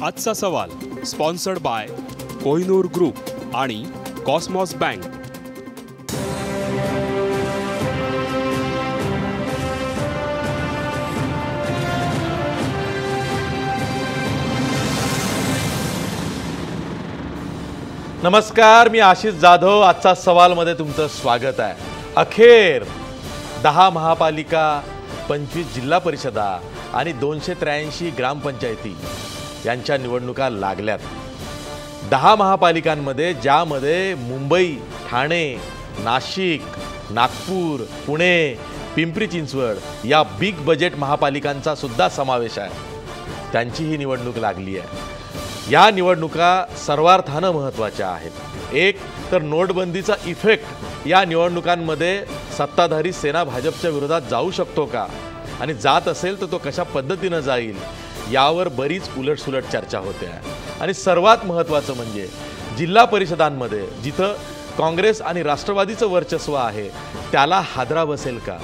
आजचा सवाल sponsored by Kohinoor group आणि कॉस्मॉस बँक. नमस्कार, मी आशिष जाधव. आजचा सवालमध्ये तुमचं स्वागत आहे. अखेर 10 महापालिका, 25 जिल्हा परिषदा आणि 283 ग्रामपंचायती यांच्या निवडणुका लागल्यात. 10 महापालिकांमध्ये, ज्यामध्ये मुंबई, ठाणे, नाशिक, नागपूर, पुणे, पिंपरी चिंचवड या बिग बजेट महापालिकांचा सुद्धा समावेश आहे, त्यांची ही निवडणूक लागली आहे. या निवडणुका सर्वार्थानं महत्त्वाच्या आहेत. एक तर नोटबंदीचा इफेक्ट या निवडणुकांमध्ये सत्ताधारी सेना भाजपच्या विरोधात जाऊ शकतो का, आणि जात असेल तर तो कशा पद्धतीनं जाईल, यावर बरीच उलटसुलट चर्चा होते आहे. आणि सर्वात महत्त्वाचं म्हणजे जिल्हा परिषदांमध्ये जिथं काँग्रेस आणि राष्ट्रवादीचं वर्चस्व आहे, त्याला हादरा बसेल का,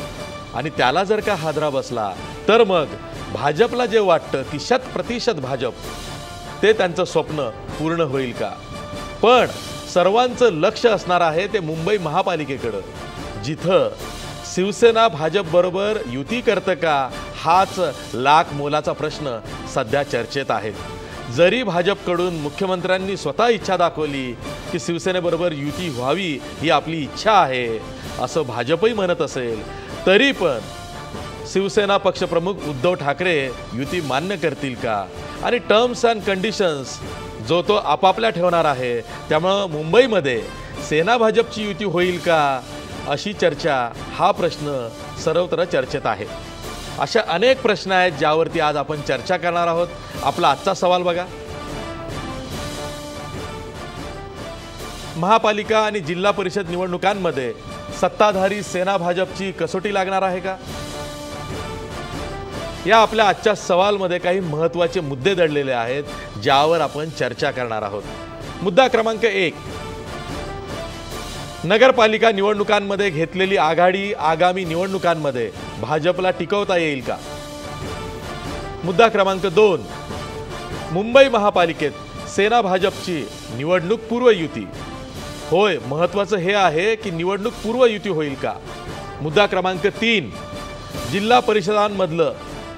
आणि त्याला जर का हादरा बसला तर मग भाजपला जे वाटतं की 100% भाजप, ते त्यांचं स्वप्न पूर्ण होईल का. पण सर्वांचं लक्ष असणार आहे ते मुंबई महापालिकेकडं, जिथं शिवसेना भाजपबरोबर युती करतं का, हाच लाख मोलाचा प्रश्न सध्या चर्चेत आहे. जरी भाजपकडून मुख्यमंत्र्यांनी स्वतः इच्छा दाखवली की शिवसेनेबरोबर युती व्हावी, ही आपली इच्छा आहे असं भाजपही म्हणत असेल, तरी पण शिवसेना पक्षप्रमुख उद्धव ठाकरे युती मान्य करतील का, आणि टर्म्स अँड कंडिशन्स जो तो आपापल्या ठेवणार आहे, त्यामुळं मुंबईमध्ये सेना भाजपची युती होईल का, अशी चर्चा, हा प्रश्न सर्वत्र चर्चेत आहे. अशा अनेक प्रश्न आहेत ज्यावरती आज आपण चर्चा करणार आहोत. आपला आजचा सवाल बघा. महापालिका आणि जिल्हा परिषद निवडणुकांमध्ये सत्ताधारी सेना भाजपची कसोटी लागणार आहे का, या आपल्या आजच्या सवालमध्ये काही महत्त्वाचे मुद्दे दडलेले आहेत, ज्यावर आपण चर्चा करणार आहोत. मुद्दा क्रमांक 1, नगरपालिका निवडणुकांमध्ये घेतलेली आघाडी आगामी निवडणुकांमध्ये भाजपला टिकवता येईल का. मुद्दा क्रमांक 2, मुंबई महापालिकेत सेना भाजपची निवडणूक पूर्व युती. होय, महत्त्वाचं हे आहे की निवडणूक पूर्व युती होईल का. मुद्दा क्रमांक 3, जिल्हा परिषदांमधलं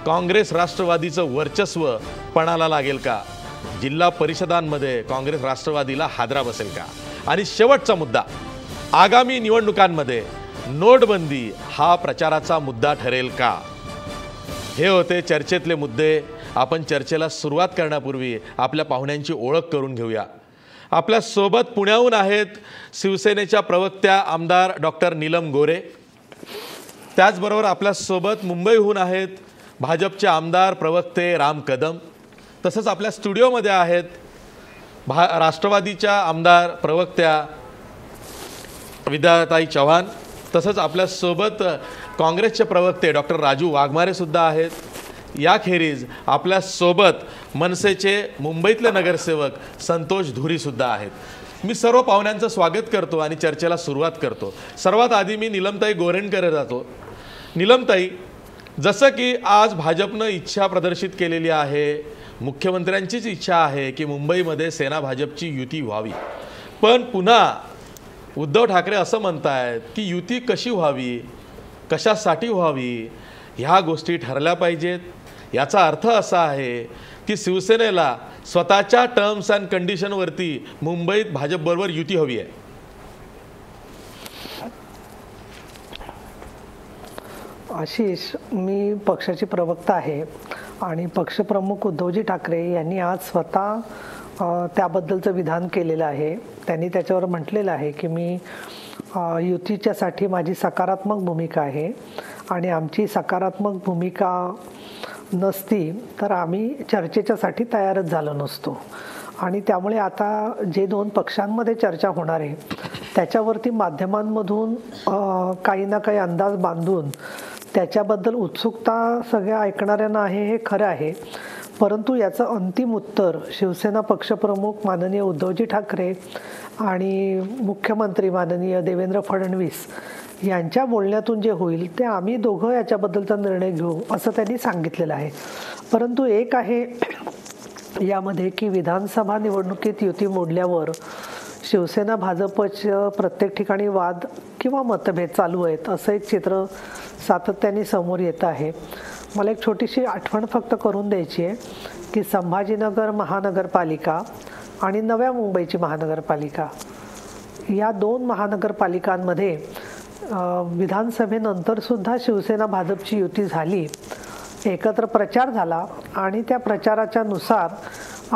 काँग्रेस राष्ट्रवादीचं वर्चस्व पणाला लागेल का, जिल्हा परिषदांमध्ये काँग्रेस राष्ट्रवादीला हादरा बसेल का. आणि शेवटचा मुद्दा, आगामी निवडणुकांमध्ये नोटबंदी हा प्रचाराचा मुद्दा ठरेल का. हे होते चर्चेतले मुद्दे. आपण चर्चेला सुरुवात करण्यापूर्वी आपल्या पाहुण्यांची ओळख करून घेऊया. आपल्या सोबत पुण्याहून आहेत शिवसेनेच्या प्रवक्त्या आमदार डॉक्टर नीलम गोरे. त्याचबरोबर आपल्यासोबत मुंबईहून आहेत भाजपचे आमदार प्रवक्ते राम कदम. तसंच आपल्या स्टुडिओमध्ये आहेत राष्ट्रवादीच्या आमदार प्रवक्त्या विद्याताई चव्हाण. तसंच आपल्यासोबत काँग्रेसचे प्रवक्ते डॉक्टर राजू वाघमारे सुद्धा आहेत. याखेरीज आपल्यासोबत मनसेचे मुंबईतले नगरसेवक संतोष धुरीसुद्धा आहेत. मी सर्व पाहुण्यांचं स्वागत करतो आणि चर्चेला सुरुवात करतो. सर्वात आधी मी नीलमताई गोरेंकडे जातो. नीलमताई, जसं की आज भाजपनं इच्छा प्रदर्शित केलेली आहे, मुख्यमंत्र्यांचीच इच्छा आहे की मुंबईमध्ये सेना भाजपची युती व्हावी, पण पुन्हा उद्धव ठाकरे असं म्हणतायत की युती कशी व्हावी, कशासाठी व्हावी, ह्या गोष्टी ठरल्या पाहिजेत. याचा अर्थ असा आहे की शिवसेनेला स्वतःच्या टर्म्स अँड कंडिशनवरती मुंबईत भाजपबरोबर युती हवी आहे. आशिष, मी पक्षाची प्रवक्ता आहे आणि पक्षप्रमुख उद्धवजी ठाकरे यांनी आज स्वतः त्याबद्दलचं विधान केलेलं आहे. त्यांनी त्याच्यावर म्हटलेलं आहे की मी युतीच्यासाठी माझी सकारात्मक भूमिका आहे, आणि आमची सकारात्मक भूमिका नसती तर आम्ही चर्चेच्यासाठी तयारच झालो नसतो. आणि त्यामुळे आता जे 2 पक्षांमध्ये चर्चा होणार आहे त्याच्यावरती माध्यमांमधून काही ना काही अंदाज बांधून त्याच्याबद्दल उत्सुकता सगळ्या ऐकणाऱ्यांना आहे, हे खरं आहे. परंतु याचं अंतिम उत्तर शिवसेना पक्षप्रमुख माननीय उद्धवजी ठाकरे आणि मुख्यमंत्री माननीय देवेंद्र फडणवीस यांच्या बोलण्यातून जे होईल ते आम्ही दोघं याच्याबद्दलचा निर्णय घेऊ असं त्यांनी सांगितलेलं आहे. परंतु एक आहे यामध्ये की विधानसभा निवडणुकीत युती मोडल्यावर शिवसेना भाजपचं प्रत्येक ठिकाणी वाद किंवा मतभेद चालू आहेत असं एक चित्र सातत्याने समोर येतं आहे. मला एक छोटीशी आठवण फक्त करून द्यायची आहे की संभाजीनगर महानगरपालिका आणि नव्या मुंबईची महानगरपालिका या 2 महानगरपालिकांमध्ये विधानसभेनंतर सुद्धा शिवसेना भाजपची युती झाली, एकत्र प्रचार झाला आणि त्या प्रचाराच्या नुसार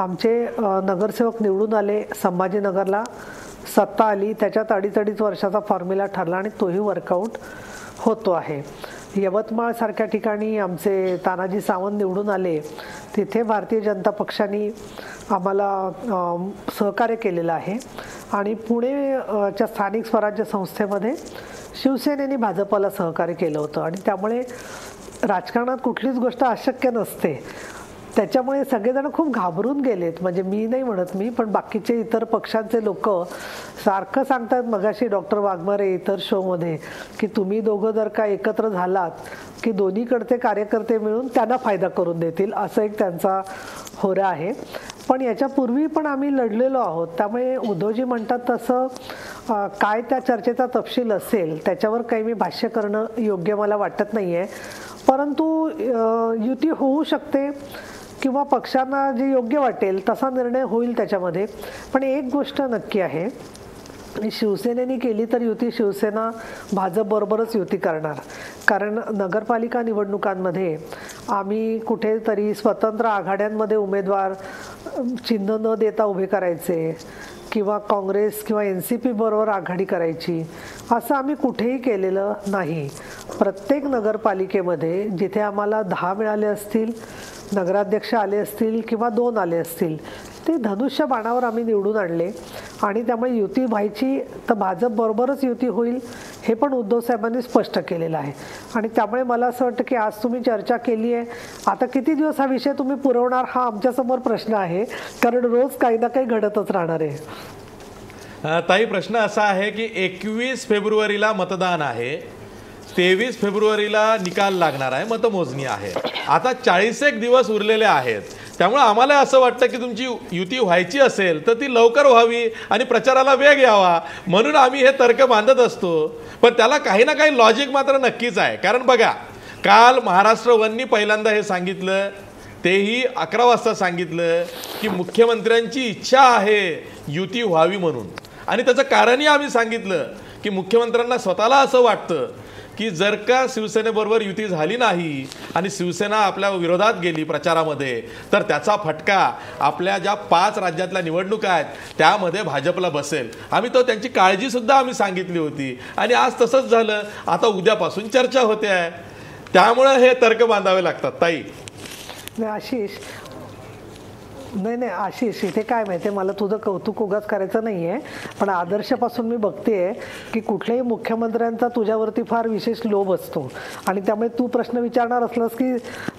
आमचे नगरसेवक निवडून आले. संभाजीनगरला सत्ता आली, त्याच्यात 2.5 वर्षाचा फॉर्म्युला ठरला आणि तोही वर्कआउट होतो आहे. यवतमाळ सारख्या ठिकाणी आमचे तानाजी सावंत निवडून आले, तिथे भारतीय जनता पक्षाने आम्हाला सहकार्य केलेलं आहे आणि पुणेच्या स्थानिक स्वराज्य संस्थेमध्ये शिवसेनेने भाजपला सहकार्य केलं होतं आणि त्यामुळे राजकारणात कुठलीच गोष्ट अशक्य नसते. त्याच्यामुळे सगळेजण खूप घाबरून गेलेत, म्हणजे मी नाही म्हणत मी, पण बाकीचे इतर पक्षांचे लोक सारखं सांगतात मगाशी डॉक्टर वाघमारे इतर शोमध्ये की तुम्ही दोघं जर का एकत्र झालात की दोन्हीकडचे कार्यकर्ते मिळून त्यांना फायदा करून देतील, असं एक त्यांचा होरा आहे. पण याच्यापूर्वी पण आम्ही लढलेलो आहोत, त्यामुळे उद्धवजी म्हणतात तसं काय त्या चर्चेचा तपशील असेल त्याच्यावर काही मी भाष्य करणं योग्य मला वाटत नाही आहे. परंतु युती होऊ शकते किंवा पक्षांना जे योग्य वाटेल तसा निर्णय होईल त्याच्यामध्ये. पण एक गोष्ट नक्की आहे, शिवसेनेने केली तर युती शिवसेना भाजपबरोबरच युती करणार, कारण नगरपालिका निवडणुकांमध्ये आम्ही कुठेतरी स्वतंत्र आघाड्यांमध्ये उमेदवार चिन्ह न देता उभे करायचे किंवा काँग्रेस किंवा NCP बरोबर आघाडी करायची असं आम्ही कुठेही केलेलं नाही. प्रत्येक नगरपालिकेमध्ये जिथे आम्हाला 10 मिळाले असतील, नगराध्यक्ष आले असतील किंवा 2 आले असतील, ते धनुष्य बाणावर आम्ही निवडून आणले आणि त्यामुळे युती व्हायची तर भाजप बरोबरच युती होईल हे पण उद्धव साहेबांनी स्पष्ट केलेलं आहे. आणि त्यामुळे मला असं वाटतं की आज तुम्ही चर्चा केली आहे, आता किती दिवस हा विषय तुम्ही पुरवणार हा आमच्यासमोर प्रश्न आहे, कारण रोज काही ना काही घडतच राहणार आहे. ताई, प्रश्न असा आहे की 21 फेब्रुवारीला मतदान आहे, 23 फेब्रुवारीला निकाल लागणार आहे, मतमोजणी आहे, आता 41 दिवस उरलेले आहेत. त्यामुळे आम्हाला असं वाटतं की तुमची युती व्हायची असेल तर ती लवकर व्हावी आणि प्रचाराला वेग यावा म्हणून आम्ही हे तर्क बांधत असतो. पण त्याला काही ना काही लॉजिक मात्र नक्कीच आहे. कारण बघा, काल महाराष्ट्र वननी पहिल्यांदा हे सांगितलं, तेही 11 वाजता सांगितलं की मुख्यमंत्र्यांची इच्छा आहे युती व्हावी म्हणून. आणि त्याचं कारणही आम्ही सांगितलं की मुख्यमंत्र्यांना स्वतःला असं वाटतं की जर का शिवसेनेबरोबर युती झाली नाही आणि शिवसेना आपल्या विरोधात गेली प्रचारामध्ये तर त्याचा फटका आपल्या ज्या 5 राज्यातल्या निवडणुका आहेत त्यामध्ये भाजपला बसेल. आम्ही तो त्यांची काळजीसुद्धा आम्ही सांगितली होती आणि आज तसंच झालं. आता उद्यापासून चर्चा होते आहे, त्यामुळे हे तर्क बांधावे लागतात. ताई, आशिष इथे काय माहितीये, मला तुझं कौतुक उगाच करायचं नाहीये, पण आदर्शपासून मी बघतेय की कुठल्याही मुख्यमंत्र्यांचा तुझ्यावरती फार विशेष लोभ असतो आणि त्यामुळे तू प्रश्न विचारणार असलास की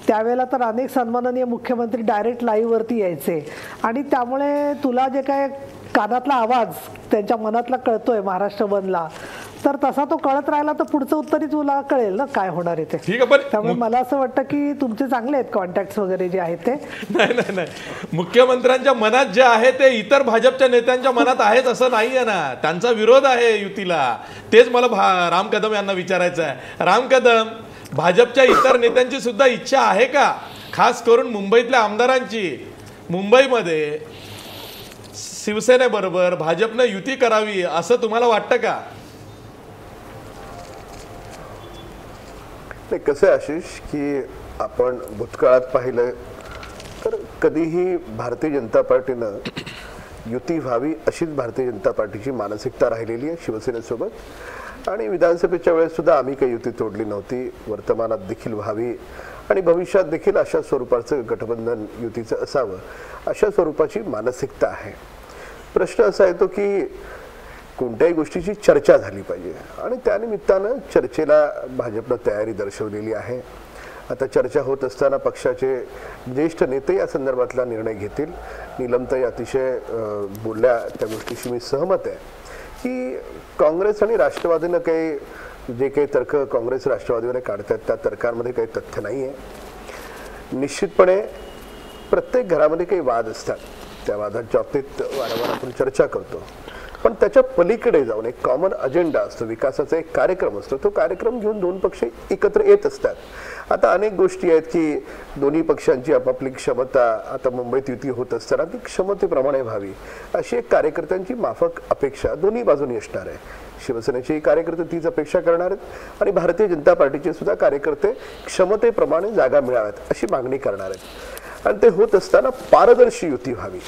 त्यावेळेला तर अनेक सन्माननीय मुख्यमंत्री डायरेक्ट लाईव्ह वरती यायचे आणि त्यामुळे तुला जे काय कानातला आवाज त्यांच्या मनातला कळतोय महाराष्ट्र बनला तर तसा तो कळत राहिला तर पुढचं उत्तरही तुला कळेल ना काय होणार आहे ते. त्यामुळे मला असं वाटतं की तुमचे चांगले आहेत कॉन्टॅक्ट वगैरे जे आहेत ते. नाही, मुख्यमंत्र्यांच्या मनात जे आहे ते इतर भाजपच्या नेत्यांच्या मनात आहेत असं नाही आहे ना. त्यांचा विरोध आहे युतीला. तेच मला राम कदम यांना विचारायचं आहे. राम कदम, भाजपच्या इतर नेत्यांची सुद्धा इच्छा आहे का, खास करून मुंबईतल्या आमदारांची, मुंबईमध्ये शिवसेनेबरोबर भाजपनं युती करावी असं तुम्हाला वाटतं का? नाही, कसं आहे आशिष की आपण भूतकाळात पाहिलं तर कधीही भारतीय जनता पार्टीनं युती व्हावी अशीच भारतीय जनता पार्टीची मानसिकता राहिलेली आहे शिवसेनेसोबत. आणि विधानसभेच्या वेळेस सुद्धा आम्ही काही युती तोडली नव्हती. वर्तमानात देखील व्हावी आणि भविष्यात देखील अशा स्वरूपाचं गठबंधन युतीचं असावं अशा स्वरूपाची मानसिकता आहे. प्रश्न असा येतो की कोणत्याही गोष्टीची चर्चा झाली पाहिजे आणि त्यानिमित्तानं चर्चेला भाजपनं तयारी दर्शवलेली आहे. आता चर्चा होत असताना पक्षाचे ज्येष्ठ नेते या संदर्भातला निर्णय घेतील. नीलमताई अतिशय बोलल्या त्या गोष्टीशी मी सहमत आहे की काँग्रेस आणि राष्ट्रवादीनं काही जे काही तर्क काँग्रेस राष्ट्रवादीवर काढतात त्या तर्कांमध्ये काही तथ्य नाही आहे. निश्चितपणे प्रत्येक घरामध्ये काही वाद असतात, त्या वादांच्या बाबतीत वारंवार आपण चर्चा करतो, पण त्याच्या पलीकडे जाऊन एक कॉमन अजेंडा असतो, विकासाचा एक कार्यक्रम असतो, तो कार्यक्रम घेऊन दोन पक्ष एकत्र येत असतात. आता अनेक गोष्टी आहेत की दोन्ही पक्षांची आपापली क्षमता आता मुंबईत युती होत असताना ती क्षमतेप्रमाणे व्हावी अशी एक कार्यकर्त्यांची माफक अपेक्षा दोन्ही बाजूनी असणार आहे. शिवसेनेचे कार्यकर्ते तीच अपेक्षा करणार आहेत आणि भारतीय जनता पार्टीचे सुद्धा कार्यकर्ते क्षमतेप्रमाणे जागा मिळाव्यात अशी मागणी करणार आहेत. आणि ते होत असताना पारदर्शी युती व्हावी.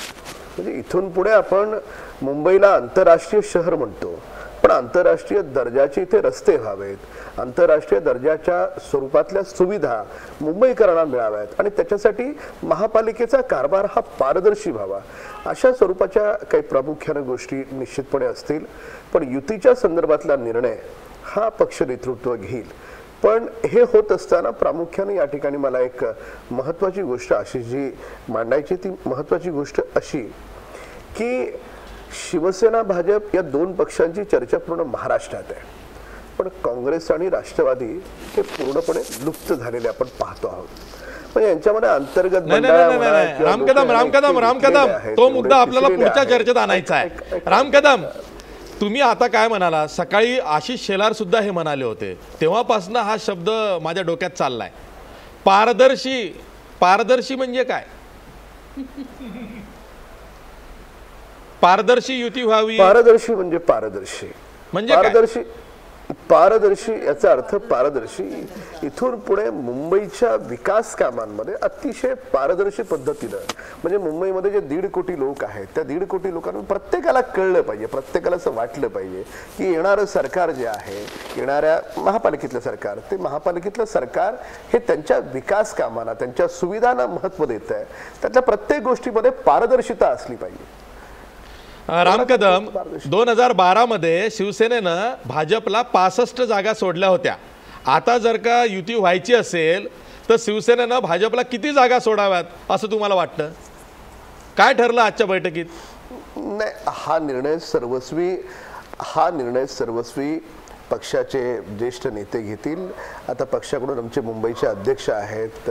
म्हणजे इथून पुढे आपण मुंबईला आंतरराष्ट्रीय शहर म्हणतो, पण आंतरराष्ट्रीय दर्जाचे इथे रस्ते व्हावेत, आंतरराष्ट्रीय दर्जाच्या स्वरूपातल्या सुविधा मुंबईकरांना मिळाव्यात आणि त्याच्यासाठी महापालिकेचा कारभार हा पारदर्शी व्हावा. अशा स्वरूपाच्या काही प्रामुख्याने गोष्टी निश्चितपणे असतील. पण युतीच्या संदर्भातला निर्णय हा पक्ष नेतृत्व घेईल. पण हे होत असताना प्रामुख्याने या ठिकाणी मला एक महत्त्वाची गोष्ट अशी जी मांडायची, ती महत्त्वाची गोष्ट अशी की शिवसेना भाजप या दोन पक्षांची चर्चा पूर्ण महाराष्ट्रात आहे, पण काँग्रेस आणि राष्ट्रवादी हे पूर्णपणे लुप्त झालेले आपण पाहतो आहोत. म्हणजे यांच्यामध्ये अंतर्गत रामकदम तो मुद्दा आपल्याला पुढच्या चर्चेत आणायचा आहे. रामकदम, तुम्ही आता काय म्हणाला, सकाळी आशिष शेलार सुद्धा हे म्हणाले होते, तेव्हापासून हा शब्द माझ्या डोक्यात चाललाय. पारदर्शी. पारदर्शी म्हणजे काय? पारदर्शी युती व्हावी. पारदर्शी म्हणजे पारदर्शी म्हणजे पारदर्शी पारदर्शी याचा अर्थ पारदर्शी इथून पुढे मुंबईच्या विकास कामांमध्ये अतिशय पारदर्शी पद्धतीनं, म्हणजे मुंबईमध्ये जे 1.5 कोटी लोक आहेत त्या 1.5 कोटी लोकांना प्रत्येकाला कळलं पाहिजे, प्रत्येकाला असं वाटलं पाहिजे की येणारं सरकार जे आहे, येणाऱ्या महापालिकेतलं सरकार, ते महापालिकेतलं सरकार हे त्यांच्या विकास कामांना, त्यांच्या सुविधांना महत्त्व देत आहे. त्यातल्या प्रत्येक गोष्टीमध्ये पारदर्शिता असली पाहिजे. रामकदम, 2012 मध्ये शिवसेनेनं भाजपला 65 जागा सोडल्या होत्या. आता जर का युती व्हायची असेल तर शिवसेनेनं भाजपला किती जागा सोडाव्यात असं तुम्हाला वाटतं? काय ठरलं आजच्या बैठकीत? नाही, हा निर्णय सर्वस्वी पक्षाचे ज्येष्ठ नेते घेतील. आता पक्षाकडून आमचे मुंबईचे अध्यक्ष आहेत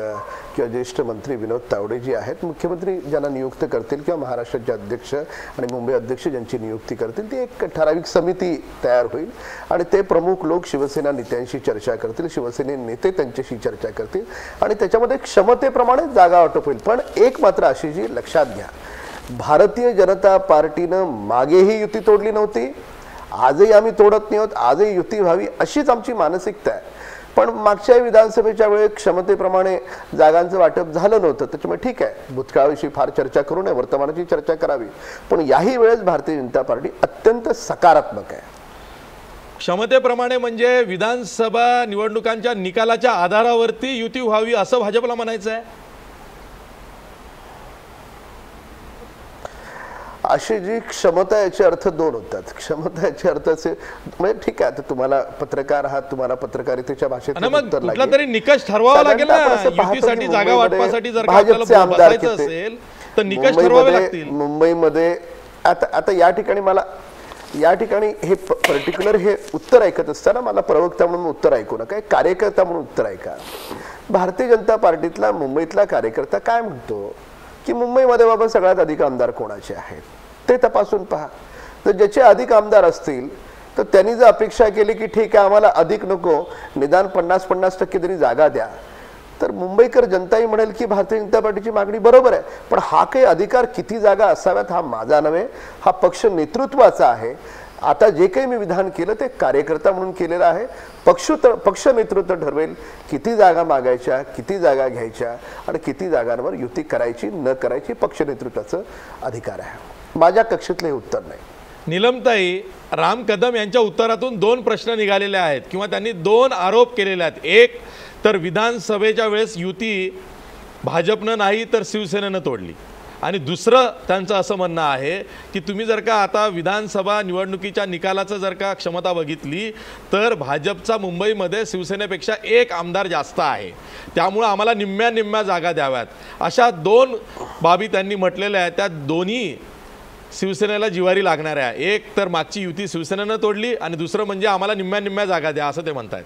किंवा ज्येष्ठ मंत्री विनोद तावडे जी आहेत, मुख्यमंत्री ज्यांना नियुक्त करतील किंवा महाराष्ट्राचे अध्यक्ष आणि मुंबई अध्यक्ष ज्यांची नियुक्ती करतील, ती एक ठराविक समिती तयार होईल आणि ते प्रमुख लोक शिवसेना नेत्यांशी चर्चा करतील, शिवसेने नेते त्यांच्याशी चर्चा करतील आणि त्याच्यामध्ये क्षमतेप्रमाणे जागा वाटप होईल. पण एक मात्र अशी जी लक्षात घ्या, भारतीय जनता पार्टीनं मागेही युती तोडली नव्हती, आजही आम्ही तोडत नाही आहोत, आजही युती व्हावी अशीच आमची मानसिकता आहे. पण मागच्या विधानसभेच्या वेळेस क्षमतेप्रमाणे जागांचं वाटप झालं नव्हतं, त्याच्यामुळे ठीक आहे, भूतकाळाविषयी फार चर्चा करू नये, वर्तमानाची चर्चा करावी. पण याही वेळेस भारतीय जनता पार्टी अत्यंत सकारात्मक आहे. क्षमतेप्रमाणे म्हणजे विधानसभा निवडणुकांच्या निकालाच्या आधारावरती युती व्हावी असं भाजपला म्हणायचं आहे? अशी जी क्षमता, याचे अर्थ दोन होतात. क्षमता याचे अर्थ असे, म्हणजे ठीक आहे, आता तुम्हाला पत्रकार आहात, तुम्हाला पत्रकारितेच्या भाषेत कुठला तरी निकष ठरवावा लागेल ना युतीसाठी, जागा वाटपासाठी. जर भाजपचे आमदार असेल तर निकष ठरवावे लागतील. मुंबईमध्ये आता या ठिकाणी हे पर्टिक्युलर हे उत्तर ऐकत असताना मला प्रवक्ता म्हणून उत्तर ऐकू नका, एक कार्यकर्ता म्हणून उत्तर ऐका. भारतीय जनता पार्टीतला मुंबईतला कार्यकर्ता काय म्हणतो की मुंबईमध्ये बाबा सगळ्यात अधिक आमदार कोणाचे आहेत ते तपासून पहा. तर ज्याचे अधिक आमदार असतील तर त्यांनी जर अपेक्षा केली की ठीक आहे आम्हाला अधिक नको, निदान 50% तरी जागा द्या, तर मुंबईकर जनताही म्हणेल की भारतीय जनता पार्टीची मागणी बरोबर आहे. पण हा काही अधिकार किती जागा असाव्यात हा माझा नव्हे, हा पक्ष नेतृत्वाचा आहे. आता जे काही मी विधान केलं ते कार्यकर्ता म्हणून केलेलं आहे. पक्ष नेतृत्व ठरवेल किती जागा मागायच्या, किती जागा घ्यायच्या आणि किती जागांवर युती करायची न करायची पक्ष नेतृत्वाचा अधिकार आहे. माझ्या कक्षेतले हे उत्तर नाही. नीलमताई, राम कदम यांच्या उत्तरातून 2 प्रश्न निघालेले आहेत किंवा त्यांनी 2 आरोप केलेले आहेत. एक तर विधानसभेच्या वेळेस युती भाजपनं नाही तर शिवसेनेनं तोडली, आणि दुसरं त्यांचं असं म्हणणं आहे की तुम्ही जर का आता विधानसभा निवडणुकीच्या निकालाचं जर का क्षमता बघितली तर भाजपचा मुंबईमध्ये शिवसेनेपेक्षा 1 आमदार जास्त आहे, त्यामुळं आम्हाला निम्म्या जागा द्याव्यात. अशा 2 बाबी त्यांनी म्हटलेल्या आहेत. त्या दोन्ही शिवसेनेला जिवारी लागणाऱ्या. एक तर मागची युती शिवसेनेनं तोडली आणि दुसरं म्हणजे आम्हाला निम्म्या जागा द्या असं ते म्हणतायत.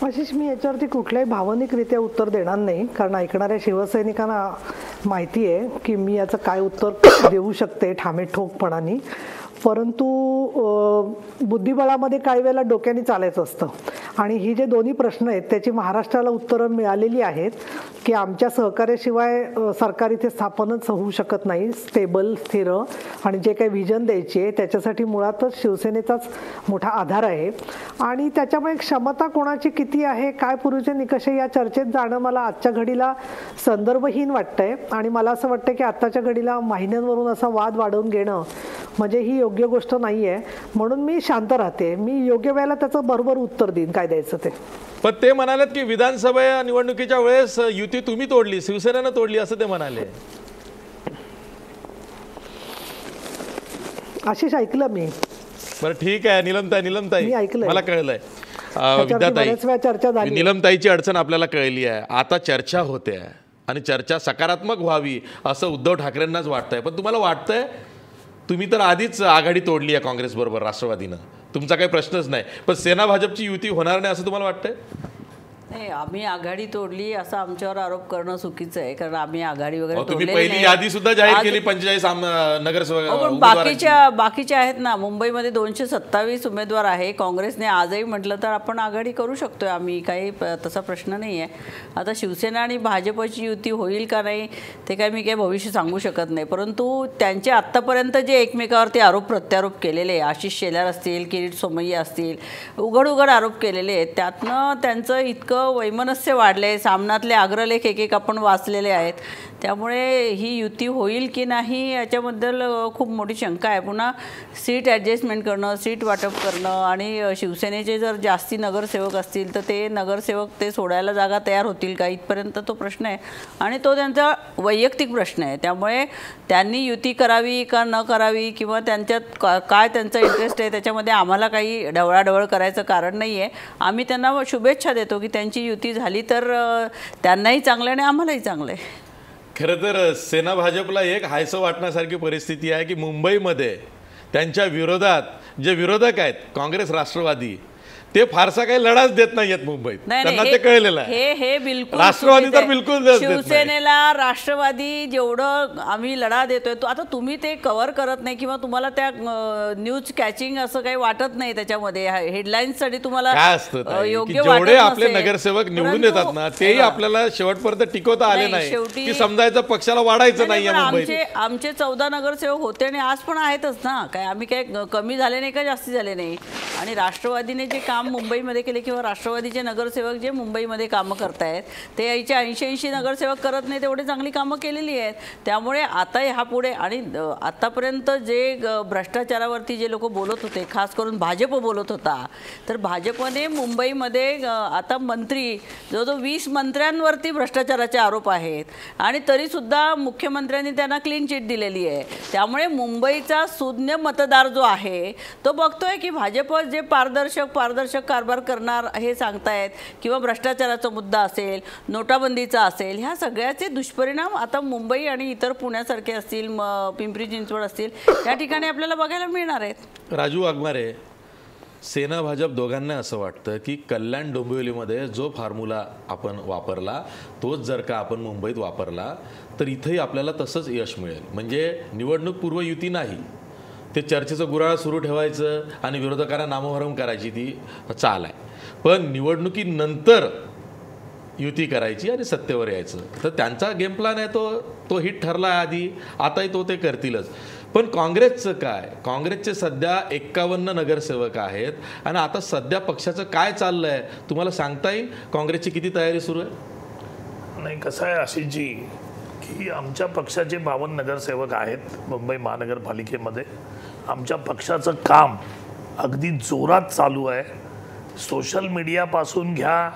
आशिष, मी याच्यावरती कुठल्याही भावनिकरित्या उत्तर देणार नाही, कारण ऐकणाऱ्या शिवसैनिकांना माहिती आहे की मी याचं काय उत्तर देऊ शकते ठामे ठोकपणाने. परंतु बुद्धिबळामध्ये काही वेळेला डोक्याने चालायचं असतं आणि ही जे दोन्ही प्रश्न आहेत त्याची महाराष्ट्राला उत्तरं मिळालेली आहेत की आमच्या सहकार्याशिवाय सरकार इथे स्थापनच होऊ शकत नाही, स्टेबल, स्थिर, आणि जे काही व्हिजन द्यायची आहे त्याच्यासाठी मुळातच शिवसेनेचाच मोठा आधार आहे. आणि त्याच्यामुळे क्षमता कोणाची किती आहे, काय पूर्वीचे निकष या चर्चेत जाणं मला आजच्या घडीला संदर्भहीन वाटतंय. आणि मला असं वाटतं की आत्ताच्या घडीला महिन्यांवरून असा वाद वाढवून घेणं म्हणजे ही योग्य गोष्ट नाही आहे. म्हणून मी शांत राहते, मी योग्य वेळेला त्याचं बरोबर उत्तर देईन काय द्यायचं ते. पण ते म्हणालेत की विधानसभा निवडणुकीच्या वेळेस युती तुम्ही तोडली, शिवसेनेनं तोडली असं ते म्हणाले. आशिष, ऐकलं मी. बरं ठीक आहे. निलमताई मी ऐकलंय. मला कळलंय. बऱ्याच वेळा चर्चा झाली. निलमताईची अडचण आपल्याला कळली आहे. आता चर्चा होते आणि चर्चा सकारात्मक व्हावी असं उद्धव ठाकरेंनाच वाटतंय. पण तुम्हाला वाटतंय, तुम्ही तर आधीच आघाडी तोडली आहे काँग्रेस बरोबर राष्ट्रवादीनं, तुमचा काही प्रश्नच नाही, पण सेना भाजपची युती होणार नाही असं तुम्हाला वाटतंय? नाही, आम्ही आघाडी तोडली असं आमच्यावर आरोप करणं चुकीचं आहे, कारण आम्ही आघाडी वगैरे तुम्ही पहिली यादी सुद्धा जाहीर केली 45 नगरसेवक. बाकीचे आहेत ना. मुंबईमध्ये 227 उमेदवार आहे. काँग्रेसने आजही म्हटलं तर आपण आघाडी करू शकतोय आम्ही, काही तसा प्रश्न नाही आहे. आता शिवसेना आणि भाजपची युती होईल का नाही ते काय मी काही भविष्य सांगू शकत नाही. परंतु त्यांचे आत्तापर्यंत जे एकमेकावरती आरोप प्रत्यारोप केलेले, आशिष शेलार असतील, किरीट सोमय्या असतील, उघड आरोप केलेले आहेत, त्यातनं त्यांचं इतकं वैमनस्य वाढले. सामनातले अग्रलेख एक आपण वाचलेले आहेत. त्यामुळे ही युती होईल की नाही याच्याबद्दल खूप मोठी शंका आहे. पुन्हा सीट ॲडजस्टमेंट करणं, सीट वाटप करणं, आणि शिवसेनेचे जर जास्ती नगरसेवक असतील तर ते नगरसेवक ते सोडायला जागा तयार होतील का, इथपर्यंत तो प्रश्न आहे आणि तो त्यांचा वैयक्तिक प्रश्न आहे. त्यामुळे त्यांनी युती करावी का न करावी किंवा त्यांच्यात काय त्यांचा इंटरेस्ट आहे त्याच्यामध्ये आम्हाला काही ढवळाढवळ करायचं कारण नाही आहे. आम्ही त्यांना शुभेच्छा देतो की त्यांची युती झाली तर त्यांनाही चांगलं आणि आम्हालाही चांगलं आहे. खरं तर सेना भाजपला एक हायसं वाटण्यासारखी परिस्थिती आहे की मुंबईमध्ये त्यांच्या विरोधात जे विरोधक आहेत काँग्रेस राष्ट्रवादी ते फारसा काही लढाच देत नाहीयेत मुंबईत. त्यांना ते कळलेलं आहे. हे बिलकुल राष्ट्रवादी तर बिलकुल शिवसेनेला राष्ट्रवादी जेवढं आम्ही लढा देतोय तो आता तुम्ही ते कव्हर करत नाही किंवा तुम्हाला त्या न्यूज कॅचिंग असं काही वाटत नाही. त्याच्यामध्ये हेडलाईन्ससाठी तुम्हाला काय असतं योग्य जेवढे आपले नगरसेवक निवडून येतात ना तेही आपल्याला शेवटपर्यंत टिकवता आले नाही की समजायचं पक्षाला वाढायचं नाहीये मुंबईत. आमचे 14 नगरसेवक होते आणि आज पण आहेतच ना. काय आम्ही काय कमी झाले नाही का जास्ती झाले नाही. आणि राष्ट्रवादीने जे काम मुंबईमध्ये केले किंवा राष्ट्रवादीचे नगरसेवक जे मुंबईमध्ये कामं करतायत ते याचे 80 नगरसेवक करत नाही तेवढे चांगली कामं केलेली आहेत. त्यामुळे आता ह्यापुढे आणि आतापर्यंत जे भ्रष्टाचारावरती जे लोक बोलत होते, खास करून भाजप बोलत होता, तर भाजपने मुंबईमध्ये आता मंत्री जवळजवळ 20 मंत्र्यांवरती भ्रष्टाचाराचे आरोप आहेत आणि तरीसुद्धा मुख्यमंत्र्यांनी त्यांना क्लीन चिट दिलेली आहे. त्यामुळे मुंबईचा सुज्ञ मतदार जो आहे तो बघतोय की भाजप जे पारदर्शक कारभार करणार हे सांगतायत किंवा भ्रष्टाचाराचा मुद्दा असेल, नोटाबंदीचा असेल, ह्या सगळ्याचे दुष्परिणाम आता मुंबई आणि इतर पुण्यासारखे असतील, पिंपरी चिंचवड असतील, या ठिकाणी आपल्याला बघायला मिळणार आहेत. राजू वाघमारे, सेना भाजप दोघांना असं वाटतं की कल्याण डोंबिवलीमध्ये जो फॉर्म्युला आपण वापरला तोच जर का आपण मुंबईत वापरला तर इथंही आपल्याला तसंच यश मिळेल. म्हणजे निवडणूक पूर्व युती नाही, ते चर्चेचं गुऱ्हाळ सुरू ठेवायचं आणि विरोधकांना नामोहरम करायची ती चाल आहे. पण निवडणुकीनंतर युती करायची आणि सत्तेवर यायचं, तर त्यांचा गेम प्लॅन आहे तो हिट ठरला आहे आधी, आताही ते करतीलच. पण काँग्रेसचं काय? काँग्रेसचे सध्या 51 नगरसेवक आहेत आणि आता सध्या पक्षाचं काय चाललं आहे तुम्हाला सांगता येईल? काँग्रेसची किती तयारी सुरू आहे? नाही, कसं आहे आशिषजी की आमच्या पक्षाचे 52 नगरसेवक आहेत मुंबई महानगरपालिकेमध्ये. आमच्या पक्षाचं काम अगदी जोरात चालू आहे. सोशल मीडियापासून घ्या,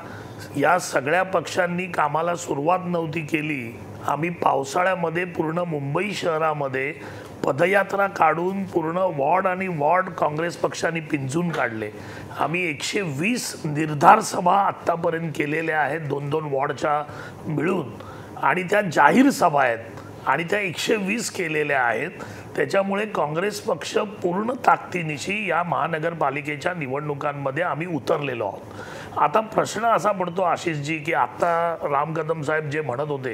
या सगळ्या पक्षांनी कामाला सुरुवात नव्हती केली. आम्ही पावसाळ्यामध्ये पूर्ण मुंबई शहरामध्ये पदयात्रा काढून पूर्ण वॉर्ड आणि वॉर्ड काँग्रेस पक्षाने पिंजून काढले. आम्ही 120 निर्धार सभा आत्तापर्यंत केलेल्या आहेत 2-2 वॉर्डच्या मिळून, आणि त्या जाहीर सभा आहेत आणि त्या 120 केलेल्या आहेत. त्याच्यामुळे काँग्रेस पक्ष पूर्ण ताकदीनिशी या महानगरपालिकेच्या निवडणुकांमध्ये आम्ही उतरलेलो आहोत. आता प्रश्न असा पडतो आशिषजी की आता राम कदम साहेब जे म्हणत होते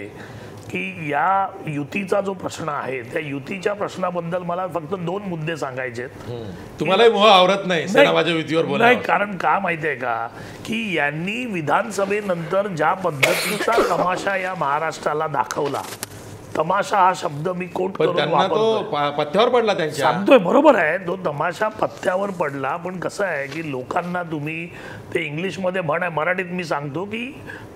की या युतीचा जो प्रश्न आहे त्या युतीच्या प्रश्नाबद्दल मला फक्त 2 मुद्दे सांगायचे आहेत. तुम्हालाही मोह आवरत नाही सेना भाजप युतीवर नाही, बोलायला. कारण का माहितीये का की यांनी विधानसभेनंतर ज्या पद्धतीचा तमाशा या महाराष्ट्राला दाखवला, तमाशा हा शब्द मी कोट पण करून त्यांना तो वापरतोय. पथ्यावर पडला त्यांच्या. सांगतोय बरोबर आहे, तो तमाशा पथ्यावर पडला. पण कसं आहे की लोकांना तुम्ही ते इंग्लिशमध्ये म्हण आहे, मराठीत मी सांगतो की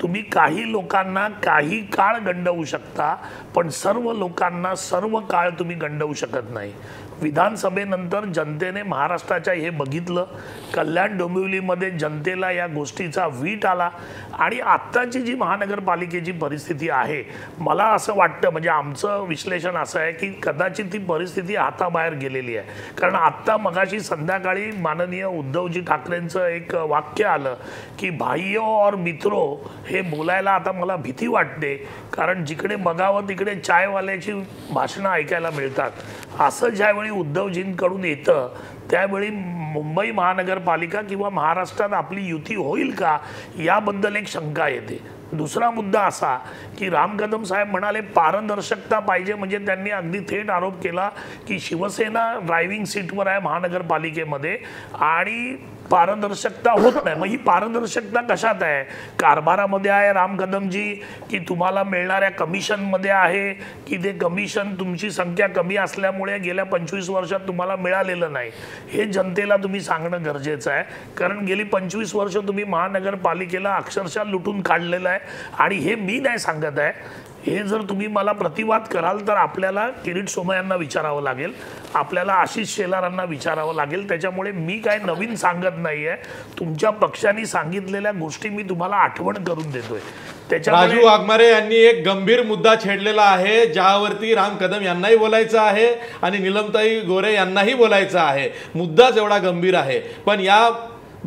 तुम्ही काही लोकांना काही काळ गंडवू शकता पण सर्व लोकांना सर्व काळ तुम्ही गंडवू शकत नाही. विधानसभेनंतर जनतेने महाराष्ट्राच्या हे बघितलं, कल्याण डोंबिवलीमध्ये जनतेला या गोष्टीचा वीट आला आणि आत्ताची जी महानगरपालिकेची परिस्थिती आहे मला असं वाटतं, म्हणजे आमचं विश्लेषण असं आहे की कदाचित ती परिस्थिती हाताबाहेर गेलेली आहे. कारण आत्ता मगाशी संध्याकाळी माननीय उद्धवजी ठाकरेंचं एक वाक्य आलं की भाइयो और मित्रो हे बोलायला आता मला भीती वाटते, कारण जिकडे बघावं तिकडे चायवाल्याची भाषणं ऐकायला मिळतात. असं ज्यावेळी उद्धवजींकडून येतं त्यावेळी मुंबई महानगरपालिका किंवा महाराष्ट्रात आपली युती होईल का याबद्दल एक शंका येते. दुसरा मुद्दा असा की राम कदम साहेब म्हणाले पारदर्शकता पाहिजे, म्हणजे त्यांनी अगदी थेट आरोप केला की शिवसेना ड्रायव्हिंग सीटवर आहे महानगरपालिकेमध्ये आणि पारदर्शकता होत नाही. मग ही पारदर्शकता कशात आहे? कारभारामध्ये आहे राम कदमजी, की तुम्हाला मिळणाऱ्या कमिशनमध्ये आहे, की ते कमिशन तुमची संख्या कमी असल्यामुळे गेल्या 25 वर्षात तुम्हाला मिळालेलं नाही? हे जनतेला तुम्ही सांगणं गरजेचं आहे, कारण गेली 25 वर्ष तुम्ही महानगरपालिकेला अक्षरशः लुटून काढलेलं आहे. आणि हे मी नाही सांगत आहे, हे जर तुम्ही मला प्रतिवाद कराल तर आपल्याला किरीट सोमय्यांना विचारावं लागेल, आपल्याला आशिष शेलारांना विचारावं लागेल. त्याच्यामुळे मी काय नवीन सांगत नाहीये, तुमच्या पक्षाने सांगितलेल्या गोष्टी मी तुम्हाला आठवण करून देतोय. राजू वाघमारे यांनी एक गंभीर मुद्दा छेडलेला आहे, ज्यावरती राम कदम यांनाही बोलायचं आहे आणि नीलमताई गोरे यांनाही बोलायचं आहे. मुद्दाच एवढा गंभीर आहे, पण या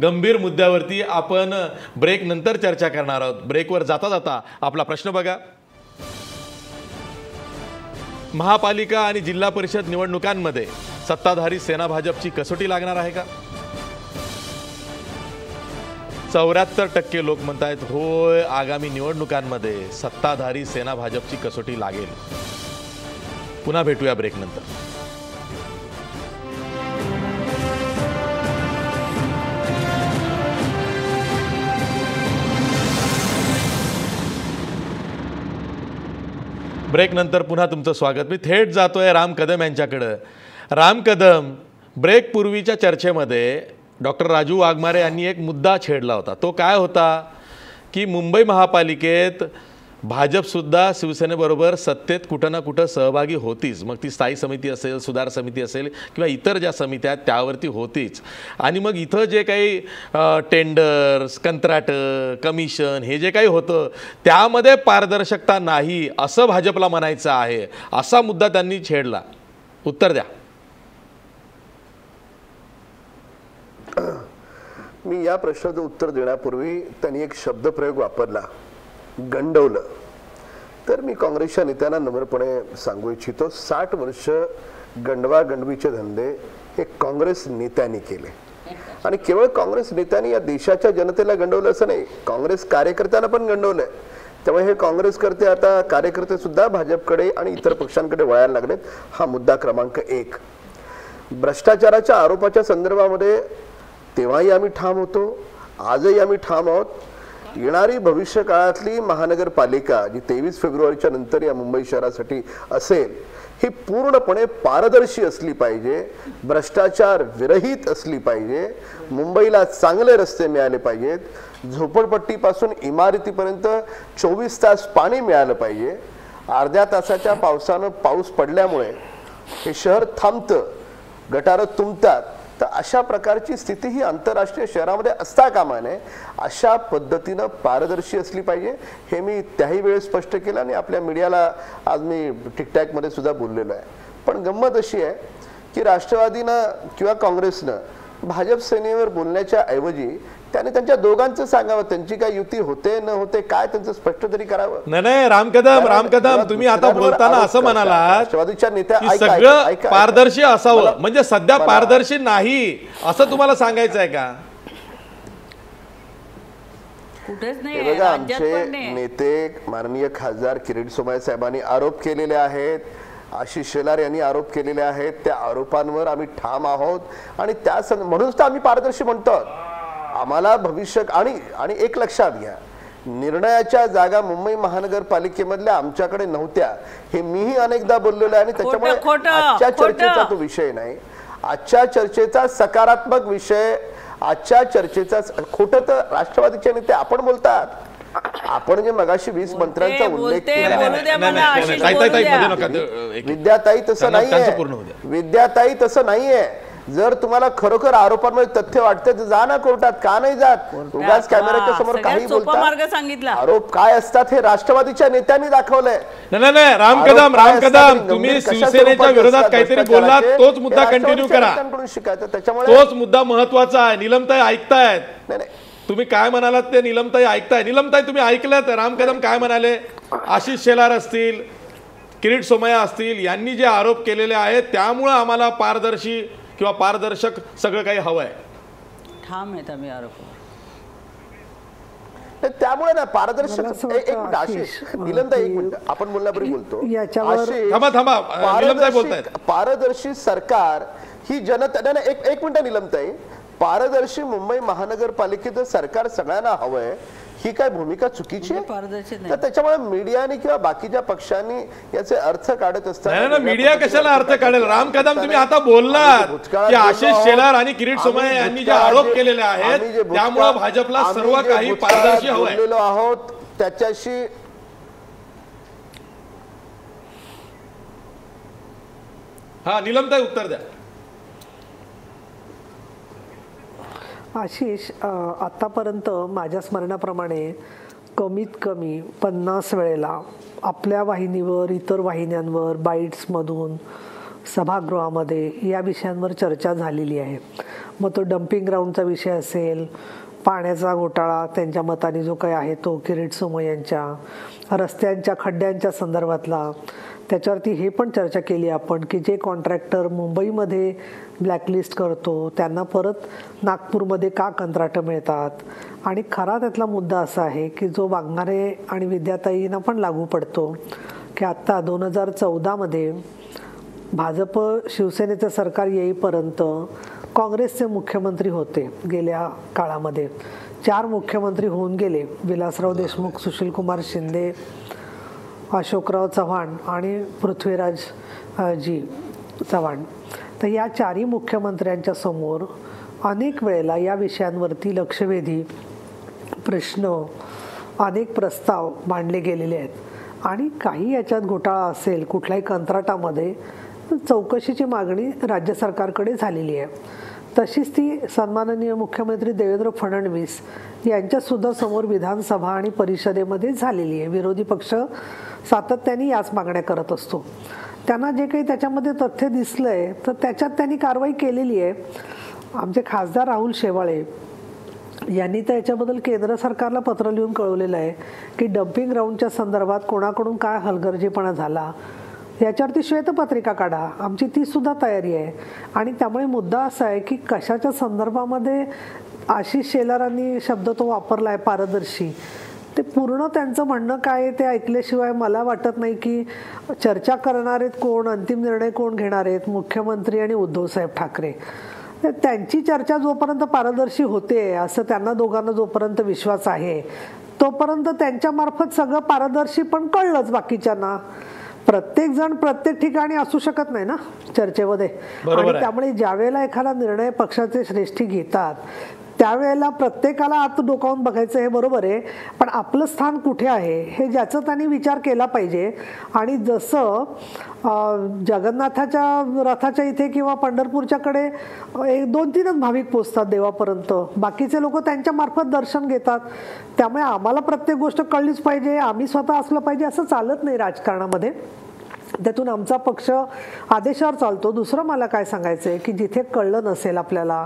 गंभीर मुद्द्यावरती आपण ब्रेक नंतर चर्चा करणार आहोत. ब्रेकवर जाता जाता आपला प्रश्न बघा. महापालिका आणि जिल्हा परिषद निवडणुकांमध्ये सत्ताधारी सेना भाजपची कसोटी लागणार आहे का? 74% लोक म्हणतायत होय, आगामी निवडणुकांमध्ये सत्ताधारी सेना भाजपची कसोटी लागेल. पुन्हा भेटूया ब्रेक नंतर. ब्रेक नंतर पुन्हा तुमचं स्वागत. मी थेट जातोय राम कदम यांच्याकडं. राम कदम, ब्रेक पूर्वीच्या चर्चेमध्ये डॉक्टर राजू वाघमारे यांनी एक मुद्दा छेडला होता. तो काय होता की मुंबई महापालिकेत भाजपसुद्धा शिवसेनेबरोबर सत्तेत कुठं ना कुठं सहभागी होतीच. मग ती स्थायी समिती असेल, सुधार समिती असेल किंवा इतर ज्या समित्या आहेत त्यावरती होतीच. आणि मग इथं जे काही टेंडर्स, कंत्राटं, कमिशन हे जे काही होतं त्यामध्ये पारदर्शकता नाही असं भाजपला म्हणायचं आहे, असा मुद्दा त्यांनी छेडला. उत्तर द्या. मी या प्रश्नाचं उत्तर देण्यापूर्वी त्यांनी एक शब्दप्रयोग वापरला, गंडवलं. तर मी काँग्रेसच्या नेत्यांना नम्रपणे सांगू इच्छितो, 60 वर्ष गंडवा गंडवीचे धंदे हे काँग्रेस नेत्यांनी केले. आणि केवळ काँग्रेस नेत्यांनी या देशाच्या जनतेला गंडवलं असं नाही, काँग्रेस कार्यकर्त्यांना पण गंडवलंय. त्यामुळे हे काँग्रेसकर्ते आता कार्यकर्ते सुद्धा भाजपकडे आणि इतर पक्षांकडे वळायला लागलेत. हा मुद्दा क्रमांक 1. भ्रष्टाचाराच्या आरोपाच्या संदर्भामध्ये तेव्हाही आम्ही ठाम होतो, आजही आम्ही ठाम आहोत. येणारी भविष्य काळातली महानगरपालिका जी 23 फेब्रुवारीच्या नंतर या मुंबई शहरासाठी असेल ही पूर्णपणे पारदर्शी असली पाहिजे, भ्रष्टाचार विरहित असली पाहिजे, मुंबईला चांगले रस्ते मिळाले पाहिजेत, झोपडपट्टीपासून इमारतीपर्यंत 24 तास पाणी मिळालं पाहिजे. अर्ध्या तासाच्या पावसानं पाऊस पडल्यामुळे हे शहर थांबतं, गटारं तुंबतात. तर अशा प्रकारची स्थिती ही आंतरराष्ट्रीय शहरामध्ये असता कामा नये. अशा पद्धतीनं पारदर्शी असली पाहिजे हे मी त्याही वेळेस स्पष्ट केलं आणि आपल्या मीडियाला आज मी टिकटॅकमध्ये सुद्धा बोललेलो आहे. पण गंमत अशी आहे की राष्ट्रवादीनं किंवा काँग्रेसनं भाजप सेनेवर बोलण्याच्या ऐवजी त्याने त्यांच्या दोघांचं सांगावं, त्यांची काय युती होते न होते काय त्यांचं स्पष्ट तरी करावं. नाही राम कदम तुम्ही आता बोलताना असं म्हणाला राष्ट्रवादीच्या नेत्या सगळं पारदर्शी असावं, म्हणजे सध्या पारदर्शी नाही असं तुम्हाला सांगायचं आहे का? कुठेच नाही हे आहे, बघा, राज्यात पण आमचे नाही. नेते माननीय खासदार किरीट सोमय्या साहेबांनी आरोप केलेले आहेत, आशिष शेलार यांनी आरोप केलेले आहेत. त्या आरोपांवर आम्ही ठाम आहोत आणि म्हणूनच तर आम्ही पारदर्शी म्हणतो. आम्हाला भविष्य आणि एक लक्षात घ्या, निर्णयाच्या जागा मुंबई महानगरपालिकेमधल्या आमच्याकडे नव्हत्या हे मीही अनेकदा बोललेलो आहे आणि त्याच्यामुळे आजच्या चर्चेचा तो विषय नाही. आजच्या चर्चेचा सकारात्मक विषय, आजच्या चर्चेचा खोटं तर राष्ट्रवादीचे नेते आपण बोलतात. आपण जे मगाशी 20 मंत्र्यांचा उल्लेख केला, विद्याताई तसं नाहीये, विद्याताई तसं नाहीये. जर तुम्हाला खरोखर आरोपांमध्ये तथ्य वाटतं तर जा ना कोर्टात, का नाही जात? उगाच कॅमेऱ्याच्या समोर काही बोलतात. आरोप काय असतात हे राष्ट्रवादीच्या नेत्यांनी दाखवलंय. नाही राम कदम तुम्ही शिवसेनेच्या विरोधात काहीतरी बोललात, तोच मुद्दा कंटिन्यू करा. शिकायचं त्याच्यामुळे तोच मुद्दा महत्वाचा आहे. निलमताई ऐकतायत, नाही तुम्ही काय म्हणालात ते निलमताई ऐकताय. निलमताई तुम्ही ऐकलं राम कदम काय म्हणाले? आशिष शेलार असतील, किरीट सोमय्या असतील, यांनी जे आरोप केलेले आहेत त्यामुळे आम्हाला पारदर्शी किंवा पारदर्शक सगळं काही हवंय. ठाम आहेत आम्ही आरोप. त्यामुळे ना पारदर्शक. एक मिनिट आशिष, निलमताई एक मिनिट, आपण बोलण्यापूर्वी बोलतो. थांबा निलमताई बोलतायत. पारदर्शी सरकार ही जनता, एक मिनिट निलमताई, पारदर्शी मुंबई महानगरपालिकेचं सरकार सगळ्यांना हवंय ही काय भूमिका चुकीची आहे? तर त्याच्यामुळे मीडियाने किंवा बाकीच्या पक्षांनी याचे अर्थ काढत असतात. मीडिया कशाला अर्थ काढेल? राम कदम तुम्ही आता बोललात की आशिष शेलार आणि किरीट सोमय्या यांनी जे आरोप केलेले आहेत त्यामुळे भाजपला सर्व काही पारदर्शी हवंय बोललेलो आहोत. त्याच्याशी हा निलमताई उत्तर द्या. आशिष, आतापर्यंत माझ्या स्मरणाप्रमाणे कमीत कमी 50 वेळेला आपल्या वाहिनीवर, इतर वाहिन्यांवर, बाईट्समधून, सभागृहामध्ये या विषयांवर चर्चा झालेली आहे. मग तो डम्पिंग ग्राउंडचा विषय असेल, पाण्याचा घोटाळा त्यांच्या मताने जो काही आहे तो किरीट सोमय्यांच्या, रस्त्यांच्या खड्ड्यांच्या संदर्भातला, त्याच्यावरती हे पण चर्चा केली आपण की जे कॉन्ट्रॅक्टर मुंबईमध्ये ब्लॅकलिस्ट करतो त्यांना परत नागपूरमध्ये का कंत्राटं मिळतात. आणि खरा त्यातला मुद्दा असा आहे की जो वाघमारे आणि विद्याताईंना पण लागू पडतो की आत्ता 2014मध्ये भाजप शिवसेनेचं सरकार येईपर्यंत काँग्रेसचे मुख्यमंत्री होते. गेल्या काळामध्ये 4 मुख्यमंत्री होऊन गेले, विलासराव देशमुख, सुशीलकुमार शिंदे, अशोकराव चव्हाण आणि पृथ्वीराज जी चव्हाण. तर या 4ही मुख्यमंत्र्यांच्या समोर अनेक वेळेला या विषयांवरती लक्षवेधी प्रश्न, अनेक प्रस्ताव मांडले गेलेले आहेत. आणि काही याच्यात घोटाळा असेल कुठल्याही कंत्राटामध्ये, चौकशीची मागणी राज्य सरकारकडे झालेली आहे. तशीच ती सन्माननीय मुख्यमंत्री देवेंद्र फडणवीस यांच्यासुद्धा समोर विधानसभा आणि परिषदेमध्ये झालेली आहे. विरोधी पक्ष सातत्याने याच मागण्या करत असतो. त्यांना जे काही त्याच्यामध्ये तथ्य दिसलंय तर त्याच्यात त्यांनी कारवाई केलेली आहे. आमचे खासदार राहुल शेवाळे यांनी तर याच्याबद्दल केंद्र सरकारला पत्र लिहून कळवलेलं आहे की डम्पिंग ग्राउंडच्या संदर्भात कोणाकडून काय हलगर्जीपणा झाला याच्यावरती श्वेतपत्रिका काढा. आमची ती सुद्धा तयारी आहे. आणि त्यामुळे मुद्दा असा आहे की कशाच्या संदर्भामध्ये आशिष शेलारांनी शब्द तो वापरला आहे पारदर्शी, ते पूर्ण त्यांचं म्हणणं काय ते ऐकल्याशिवाय मला वाटत नाही की चर्चा करणार आहेत कोण, अंतिम निर्णय कोण घेणार आहेत, मुख्यमंत्री आणि उद्धवसाहेब ठाकरे. त्यांची चर्चा जोपर्यंत पारदर्शी होते असं त्यांना दोघांना जोपर्यंत विश्वास आहे तोपर्यंत त्यांच्यामार्फत सगळं पारदर्शी पण कळलंच बाकीच्यांना. प्रत्येक जण प्रत्येक ठिकाणी असू शकत नाही ना चर्चेमध्ये. आणि त्यामुळे ज्यावेळेला एखादा निर्णय पक्षाचे श्रेष्ठी घेतात त्यावेळेला प्रत्येकाला आत डोकावून बघायचं, हे बरोबर आहे, पण आपलं स्थान कुठे आहे हे ज्याचा त्यांनी विचार केला पाहिजे. आणि जसं जगन्नाथाच्या रथाच्या इथे किंवा पंढरपूरच्याकडे 2-3च भाविक पोचतात देवापर्यंत, बाकीचे लोक त्यांच्या मार्फत दर्शन घेतात. त्यामुळे आम्हाला प्रत्येक गोष्ट कळलीच पाहिजे, आम्ही स्वतः असलं पाहिजे असं चालत नाही राजकारणामध्ये. त्यातून आमचा पक्ष आदेशावर चालतो. दुसरं मला काय सांगायचं आहे की जिथे कळलं नसेल आपल्याला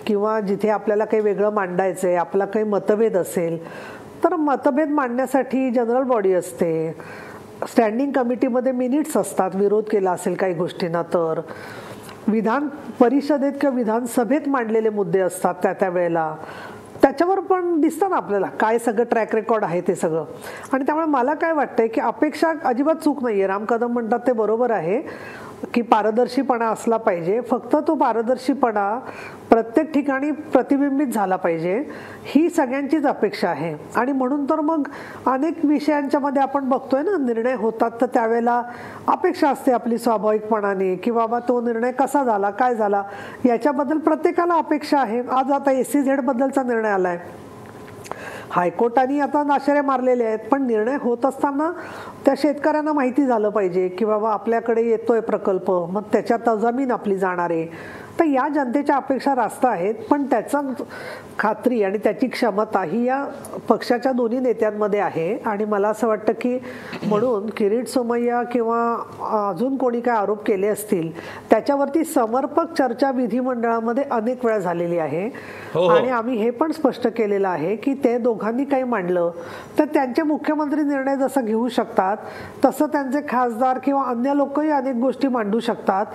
किंवा जिथे आपल्याला काही वेगळं मांडायचं आहे, आपला काही मतभेद असेल तर मतभेद मांडण्यासाठी जनरल बॉडी असते, स्टँडिंग कमिटीमध्ये मिनिट्स असतात. विरोध केला असेल काही गोष्टींना तर विधान परिषदेत किंवा विधानसभेत मांडलेले मुद्दे असतात त्या वेळेला. त्याच्यावर पण दिसतं ना आपल्याला काय सगळं ट्रॅक रेकॉर्ड आहे ते सगळं. आणि त्यामुळे मला काय वाटतंय की अपेक्षा अजिबात चूक नाहीये. राम कदम म्हणतात ते बरोबर आहे की पारदर्शीपणा असला पाहिजे, फक्त तो पारदर्शीपणा प्रत्येक ठिकाणी प्रतिबिंबित झाला पाहिजे, ही सगळ्यांचीच अपेक्षा आहे. आणि म्हणून तर मग अनेक विषयांच्या मध्ये आपण बघतोय ना, निर्णय होतात तर त्यावेळेला अपेक्षा असते आपली स्वाभाविकपणाने की बाबा तो निर्णय कसा झाला, काय झाला, याच्याबद्दल प्रत्येकाला अपेक्षा आहे. आज आता SEZ बद्दलचा निर्णय आलाय, हायकोर्टाने आता नाशरे मारलेले आहेत, पण निर्णय होत असताना त्या शेतकऱ्यांना माहिती झालं पाहिजे की बाबा आपल्याकडे येतोय प्रकल्प, मग त्याच्यात जमीन आपली जाणार आहे. तर या जनतेच्या अपेक्षा रास्त आहेत, पण त्याचा खात्री आणि त्याची क्षमता ही या पक्षाच्या दोन्ही नेत्यांमध्ये आहे. आणि मला असं वाटतं की म्हणून किरीट सोमय्या किंवा अजून कोणी काय आरोप केले असतील त्याच्यावरती समर्पक चर्चा विधिमंडळामध्ये अनेक वेळा झालेली आहे. आणि आम्ही हे पण स्पष्ट केलेलं आहे की ते दोघांनी काही मांडलं तर त्यांचे मुख्यमंत्री निर्णय जसं घेऊ शकतात तसं त्यांचे खासदार किंवा अन्य लोकही अनेक गोष्टी मांडू शकतात.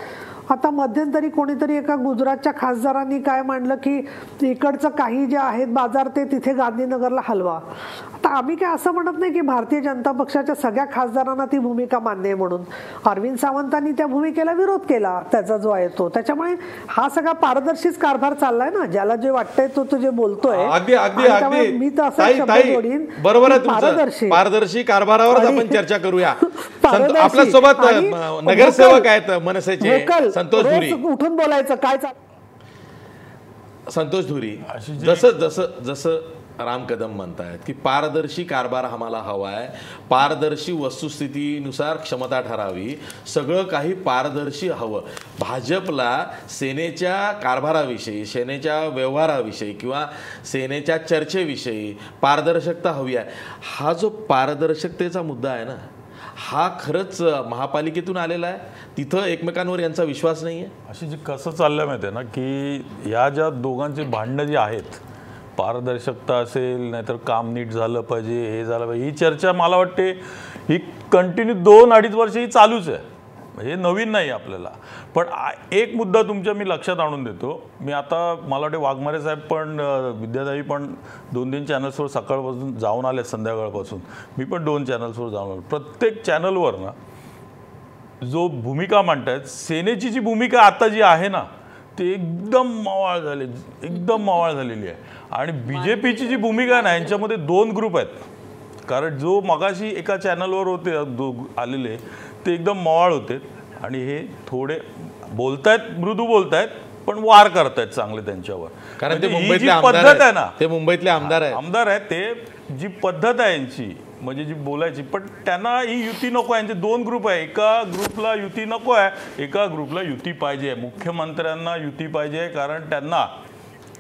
आता मध्यंतरी कोणीतरी एका गुजरातच्या खासदारांनी काय मांडलं की इकडचं काही जे आहेत बाजार ते तिथे गांधीनगरला हलवा. आता आम्ही काय असं म्हणत नाही की भारतीय जनता पक्षाच्या सगळ्या खासदारांना ती भूमिका मान्य आहे म्हणून. अरविंद सावंतांनी त्या भूमिकेला विरोध केला त्याचा जो आहे तो. त्याच्यामुळे हा सगळा पारदर्शीच कारभार चाललाय ना, ज्याला जे वाटतंय तो जे बोलतोय. मी तर असं शब्द जोडीन, बरोबर आहे, पारदर्शी कारभारावर आपण चर्चा करूया. आपल्या सोबत नगरसेवक आहेत मनसेचे संतोष धुरी. उठून बोलायचं काय संतोष धुरी, जसं राम कदम म्हणतायत की पारदर्शी कारभार आम्हाला हवा आहे, पारदर्शी वस्तुस्थितीनुसार क्षमता ठरावी, सगळं काही पारदर्शी हवं. भाजपला सेनेच्या कारभाराविषयी, सेनेच्या व्यवहाराविषयी किंवा सेनेच्या चर्चेविषयी पारदर्शकता हवी आहे. हा जो पारदर्शकतेचा मुद्दा आहे ना, हा खरंच महापालिकेतून आलेला आहे. तिथं एकमेकांवर यांचा विश्वास नाही आहे. अशी जी कसं चाललं माहिती आहे ना की या ज्या दोघांची भांडणं जी आहेत, पारदर्शकता असेल नाहीतर काम नीट झालं पाहिजे, हे झालं पाहिजे, ही चर्चा मला वाटते ही कंटिन्यू 2-2.5 वर्ष ही चालूच आहे. म्हणजे नवीन नाही आपल्याला. पण एक मुद्दा तुमच्या मी लक्षात आणून देतो. मी आता मला वाटते वाघमारे साहेब पण विद्याताई पण 2-3 चॅनल्सवर सकाळपासून जाऊन आले, संध्याकाळपासून मी पण 2 चॅनल्सवर जाऊन आलो. प्रत्येक चॅनलवर ना जो भूमिका मांडतायत, सेनेची जी भूमिका आता जी आहे ना ती एकदम मवाळ झालेली आहे. आणि BJPची जी भूमिका आहे ना, यांच्यामध्ये 2 ग्रुप आहेत. कारण जो मगाशी एका चॅनलवर होते आलेले ते एकदम मवाळ होते आणि हे थोडे बोलतायत, मृदू बोलतायत, पण वार करतायत चांगले त्यांच्यावर. कारण ते ही जी पद्धत आहे ना, ते मुंबईतले आमदार आहेत, ते जी पद्धत आहे यांची म्हणजे जी बोलायची, पण त्यांना ही युती नको आहे. यांचे 2 ग्रुप आहे. एका ग्रुपला युती नको आहे, एका ग्रुपला युती पाहिजे. मुख्यमंत्र्यांना युती पाहिजे कारण त्यांना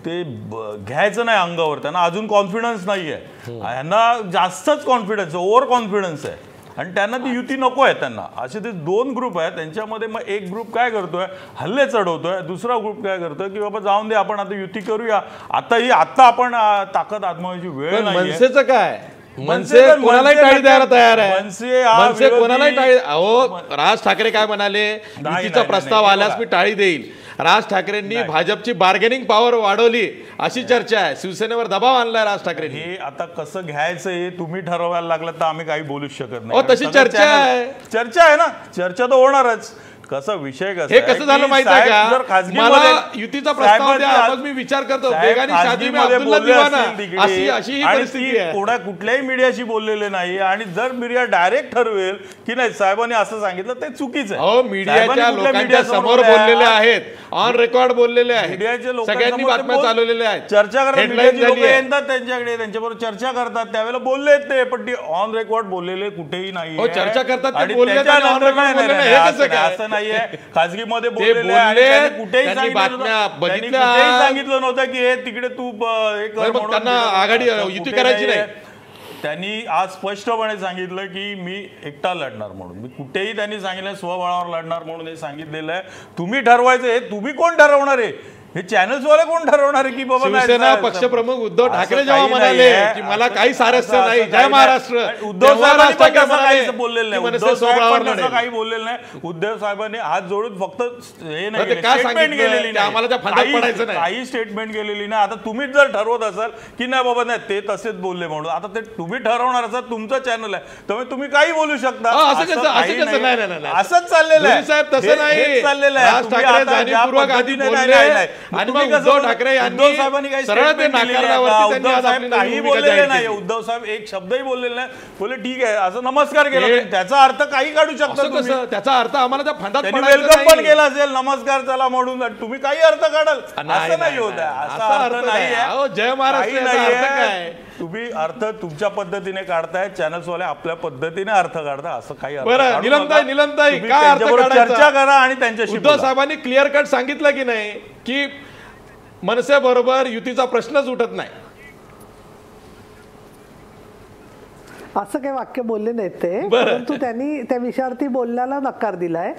ते घ्यायचं नाही अंगावर, त्यांना अजून कॉन्फिडन्स नाही आहे. यांना जास्तच कॉन्फिडन्स, ओव्हर कॉन्फिडन्स आहे आणि त्यांना ती युती नको आहे. त्यांना असे ते 2 ग्रुप आहेत. त्यांच्यामध्ये मग एक ग्रुप काय करतोय, हल्ले चढवतोय, दुसरा ग्रुप काय करतोय की बाबा जाऊन दे, आपण आता युती करूया, आता आपण ताकद आजमावायची वेळ नाही. मनसेचं काय, मनसे कोणालाही टाळी द्यायला तयार आहे. मनसे कोणालाही टाळी. अहो राज ठाकरे काय म्हणाले, युतीचा प्रस्ताव आल्यास मी टाळी देईल. राज ठाकरेंनी भाजपची बार्गेनिंग पॉवर वाढवली अशी चर्चा आहे. शिवसेनेवर दबाव आणलाय राज ठाकरेंनी. हे आता कसं घ्यायचं हे तुम्ही ठरवायला लागलं तर आम्ही काही बोलूच शकत नाही. तशी चर्चा आहे. चर्चा आहे ना, चर्चा तर होणारच. कसा विषय हे कसं झालं माहिती आहे का, मला युतीचा प्रस्ताव द्या, मग मी विचार करतो बेगानी शादी में अब्दुल्ला दिवाना, अशी ही परिस्थिती आहे. कुठल्याही मीडियाशी बोललेले नाही. आणि जर मीडिया डायरेक्ट ठरवेल की नाही साहेबांनी असं सांगितलं ते चुकीचं आहे. मीडियाच्या लोकांच्या समोर बोललेले आहेत, ऑन रेकॉर्ड बोललेले आहेत, मीडियाच्या लोकांनी बातम्या चालवलेल्या आहेत, चर्चा करतात, येतात त्यांच्याकडे, त्यांच्याबरोबर चर्चा करतात, त्यावेळेला बोलले ते, पण ती ऑन रेकॉर्ड बोललेले कुठेही नाही. चर्चा करतात आणि खासगी मध्ये कुठेही सांगितलं नव्हतं की हे तिकडे तू त्यांना आघाडी युती करायची नाही. त्यांनी आज स्पष्टपणे सांगितलं की मी एकटा लढणार म्हणून. मी कुठेही त्यांनी सांगितलं स्वबळावर लढणार म्हणून हे सांगितलेलं आहे. तुम्ही ठरवायचं, हे तुम्ही कोण ठरवणार आहे हे चॅनल्सवाले कोण ठरवणार आहे की बाबा नाही, शिवसेना नाही, पक्षप्रमुख उद्धव असं ठाकरे काही जेव्हा म्हणाले नाहीये. की मला काही असं- सारस्य असं नाही, काही जय नाही. महाराष्ट्र, उद्धव तेव्हा साहेबांनी राज पण ठाकरे तसं म्हणाले काहीच बोललेलं की नाही. मनसे उद्धव साहेब स्वबळावर पण तसं लढेल. काही बोललेलं नाही. उद्धव साहेबांनी हात जोडून फक्त हे नाही ते केलं, का statement सांगितलं केलेली की नाही. आम्हाला त्या फांद्यात काही- पडायचं नाही? काही स्टेटमेंट केलेली नाही. आता तुम्हीच जर ठरवत असाल की नाही बाबा नाही ते तसेच बोलले म्हणून, आता ते तुम्ही ठरवणार असाल, तुमचं चॅनल आहे, त्यामुळे तुम्ही काही बोलू शकता. असं कसं- असं काही कसं? नाही. नाही, नाही, नाही. असंच चाललेलं आहे. धोनी साहेब तसं हे- नाही. हेच चाललेलं आहे. राज तुम्ही ठाकरे आता ज्या जाणीवपूर्वक आधी पद्धतीने- बोलले नाही, नाही. आणि तुम्ही मग कसं उद्धव बोलता? ठाकरे यांनी उद्धव साहेबांनी काही सरळ ते statement दिलेली आहे नाकारण्यावरती का? त्यांनी उद्धव आज साहेब आपली काही नवी भूमिका बोललेले जाहीर नाही. केली. उद्धव साहेब एक शब्दही बोललेले नाही. बोले ठीक आहे असं नमस्कार केला, हे- पण त्याचा अर्थ काही काढू शकता असं तुम्ही. कसं? त्याचा अर्थ आम्हाला त्या फांदात त्यांनी पडायचं वेलकम पण नाही. केला असेल, नमस्कार चला म्हणून, तुम्ही काही अर्थ काढाल असं नाही होत आहे. असा अर्थ नाही अहो, जय महाराष्ट्र काही याचा अर्थ नाहीये. काय? तुम्ही अर्थ तुमच्या पद्धतीने काढताय, चॅनल्सवाले आपल्या पद्धतीने अर्थ काढताय, असं काही अर्थ बरं काढू निलमताई नका. निलमताई तुम्ही काय अर्थ त्यांच्याबरोबर काढायचा? चर्चा करा आणि त्यांच्याशी उद्धव बोला. साहेबांनी क्लिअर कट सांगितलं की नाही की मनसे बरोबर युतीचा प्रश्नच उठत नाही. असं काही वाक्य बोलले नाहीत ते, परंतु त्यांनी त्या विषयावरती बोलण्याला नकार दिलाय.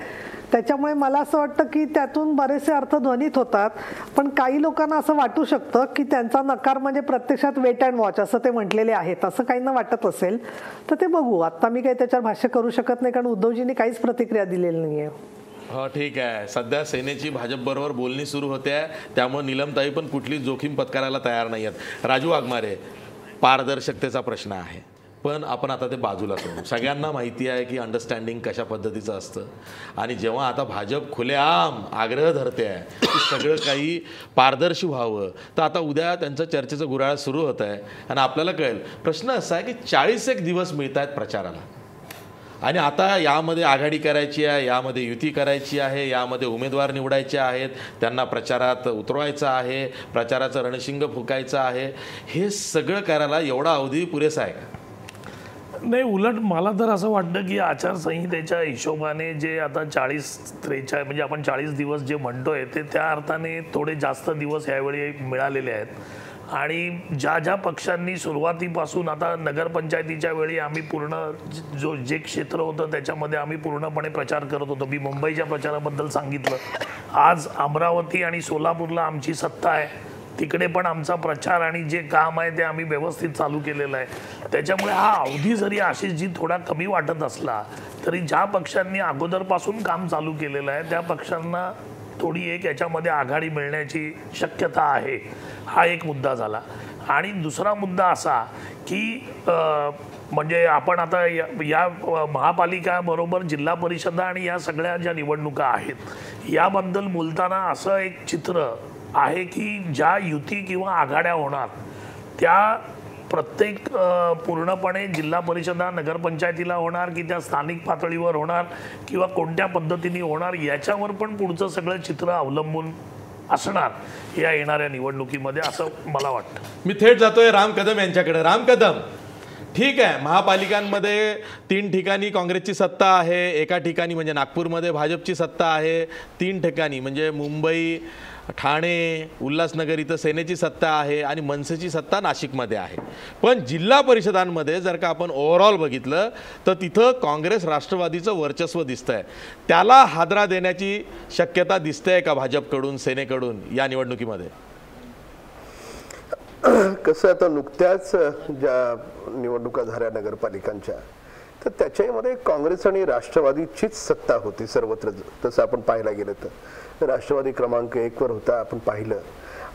त्याच्यामुळे मला असं वाटतं की त्यातून बरेचसे अर्थ ध्वनित होतात, पण काही लोकांना असं वाटू शकतं की त्यांचा नकार म्हणजे प्रत्यक्षात वेट अँड वॉच असं ते म्हटलेले आहेत. असं काहींना वाटत असेल तर ते बघू. आता मी काही त्याच्यावर भाष्य करू शकत नाही, कारण उद्धवजींनी काहीच प्रतिक्रिया दिलेली नाहीये. हो ठीक आहे. सध्या सेनेची भाजप बरोबर बोलणी सुरू होते, त्यामुळे निलमताई पण कुठली जोखीम पत्करायला तयार नाही आहेत. राजू वाघमारे, पारदर्शकतेचा प्रश्न आहे, पण आपण आता ते बाजूला सोडू. सगळ्यांना माहिती आहे की अंडरस्टँडिंग कशा पद्धतीचं असतं, आणि जेव्हा आता भाजप खुलेआम आग्रह धरते आहे की सगळं काही पारदर्शी व्हावं, तर आता उद्या त्यांचं चर्चेचं गुऱ्हाळ सुरू होत आहे आणि आपल्याला कळेल. प्रश्न असा आहे की 40 दिवस मिळत आहेत प्रचाराला, आणि आता यामध्ये आघाडी करायची आहे, यामध्ये युती करायची आहे, यामध्ये उमेदवार निवडायचे आहेत, त्यांना प्रचारात उतरवायचं आहे, प्रचाराचं रणशिंग फुकायचं आहे. हे सगळं करायला एवढा अवधी पुरेसा आहे का? नाही, उलट मला तर असं वाटतं की आचारसंहितेच्या हिशोबाने जे आता 40-43 म्हणजे आपण 40 दिवस जे म्हणतोय ते त्या अर्थाने थोडे जास्त दिवस यावेळी मिळालेले आहेत. आणि ज्या ज्या पक्षांनी सुरुवातीपासून, आता नगरपंचायतीच्या वेळी आम्ही पूर्ण जे क्षेत्र होतं त्याच्यामध्ये आम्ही पूर्णपणे प्रचार करत होतो. मी मुंबईच्या प्रचाराबद्दल सांगितलं. आज अमरावती आणि सोलापूरला आमची सत्ता आहे, तिकडे पण आमचा प्रचार आणि जे काम आहे ते आम्ही व्यवस्थित चालू केलेलं आहे. त्याच्यामुळे हा अवधी जरी आशिषजी थोडा कमी वाटत असला तरी ज्या पक्षांनी अगोदरपासून काम चालू केलेलं आहे त्या पक्षांना थोडी एक याच्यामध्ये आघाडी मिळण्याची शक्यता आहे. हा एक मुद्दा झाला. आणि दुसरा मुद्दा असा की म्हणजे आपण आता या महापालिकाबरोबर जिल्हा परिषदा आणि या सगळ्या ज्या निवडणुका आहेत याबद्दल बोलताना असं एक चित्र आहे की ज्या युती किंवा आघाड्या होणार त्या प्रत्येक पूर्णपणे जिल्हा परिषदा नगरपंचायतीला होणार की त्या स्थानिक पातळीवर होणार किंवा कोणत्या पद्धतीने होणार याच्यावर पण पुढचं सगळं चित्र अवलंबून असणार या येणाऱ्या निवडणुकीमध्ये, असं मला वाटतं. मी थेट जातोय राम कदम यांच्याकडे. राम कदम, ठीक आहे, महापालिकांमध्ये 3 ठिकाणी काँग्रेसची सत्ता आहे, एका ठिकाणी म्हणजे नागपूरमध्ये भाजपची सत्ता आहे, 3 ठिकाणी म्हणजे मुंबई, ठाणे, उल्हासनगर इथं सेनेची सत्ता आहे आणि मनसेची सत्ता नाशिकमध्ये आहे. पण जिल्हा परिषदांमध्ये जर का आपण ओव्हरऑल बघितलं तर तिथं काँग्रेस राष्ट्रवादीचं वर्चस्व दिसतंय. त्याला हादरा देण्याची शक्यता दिसते का भाजपकडून, सेनेकडून या निवडणुकीमध्ये? कसं आता नुकत्याच ज्या निवडणुका झाल्या नगरपालिकांच्या, तर त्याच्यामध्ये काँग्रेस आणि राष्ट्रवादीचीच सत्ता होती सर्वत्र. तसं आपण पाहायला गेलं तर राष्ट्रवादी क्रमांक 1 वर होता, आपण पाहिलं.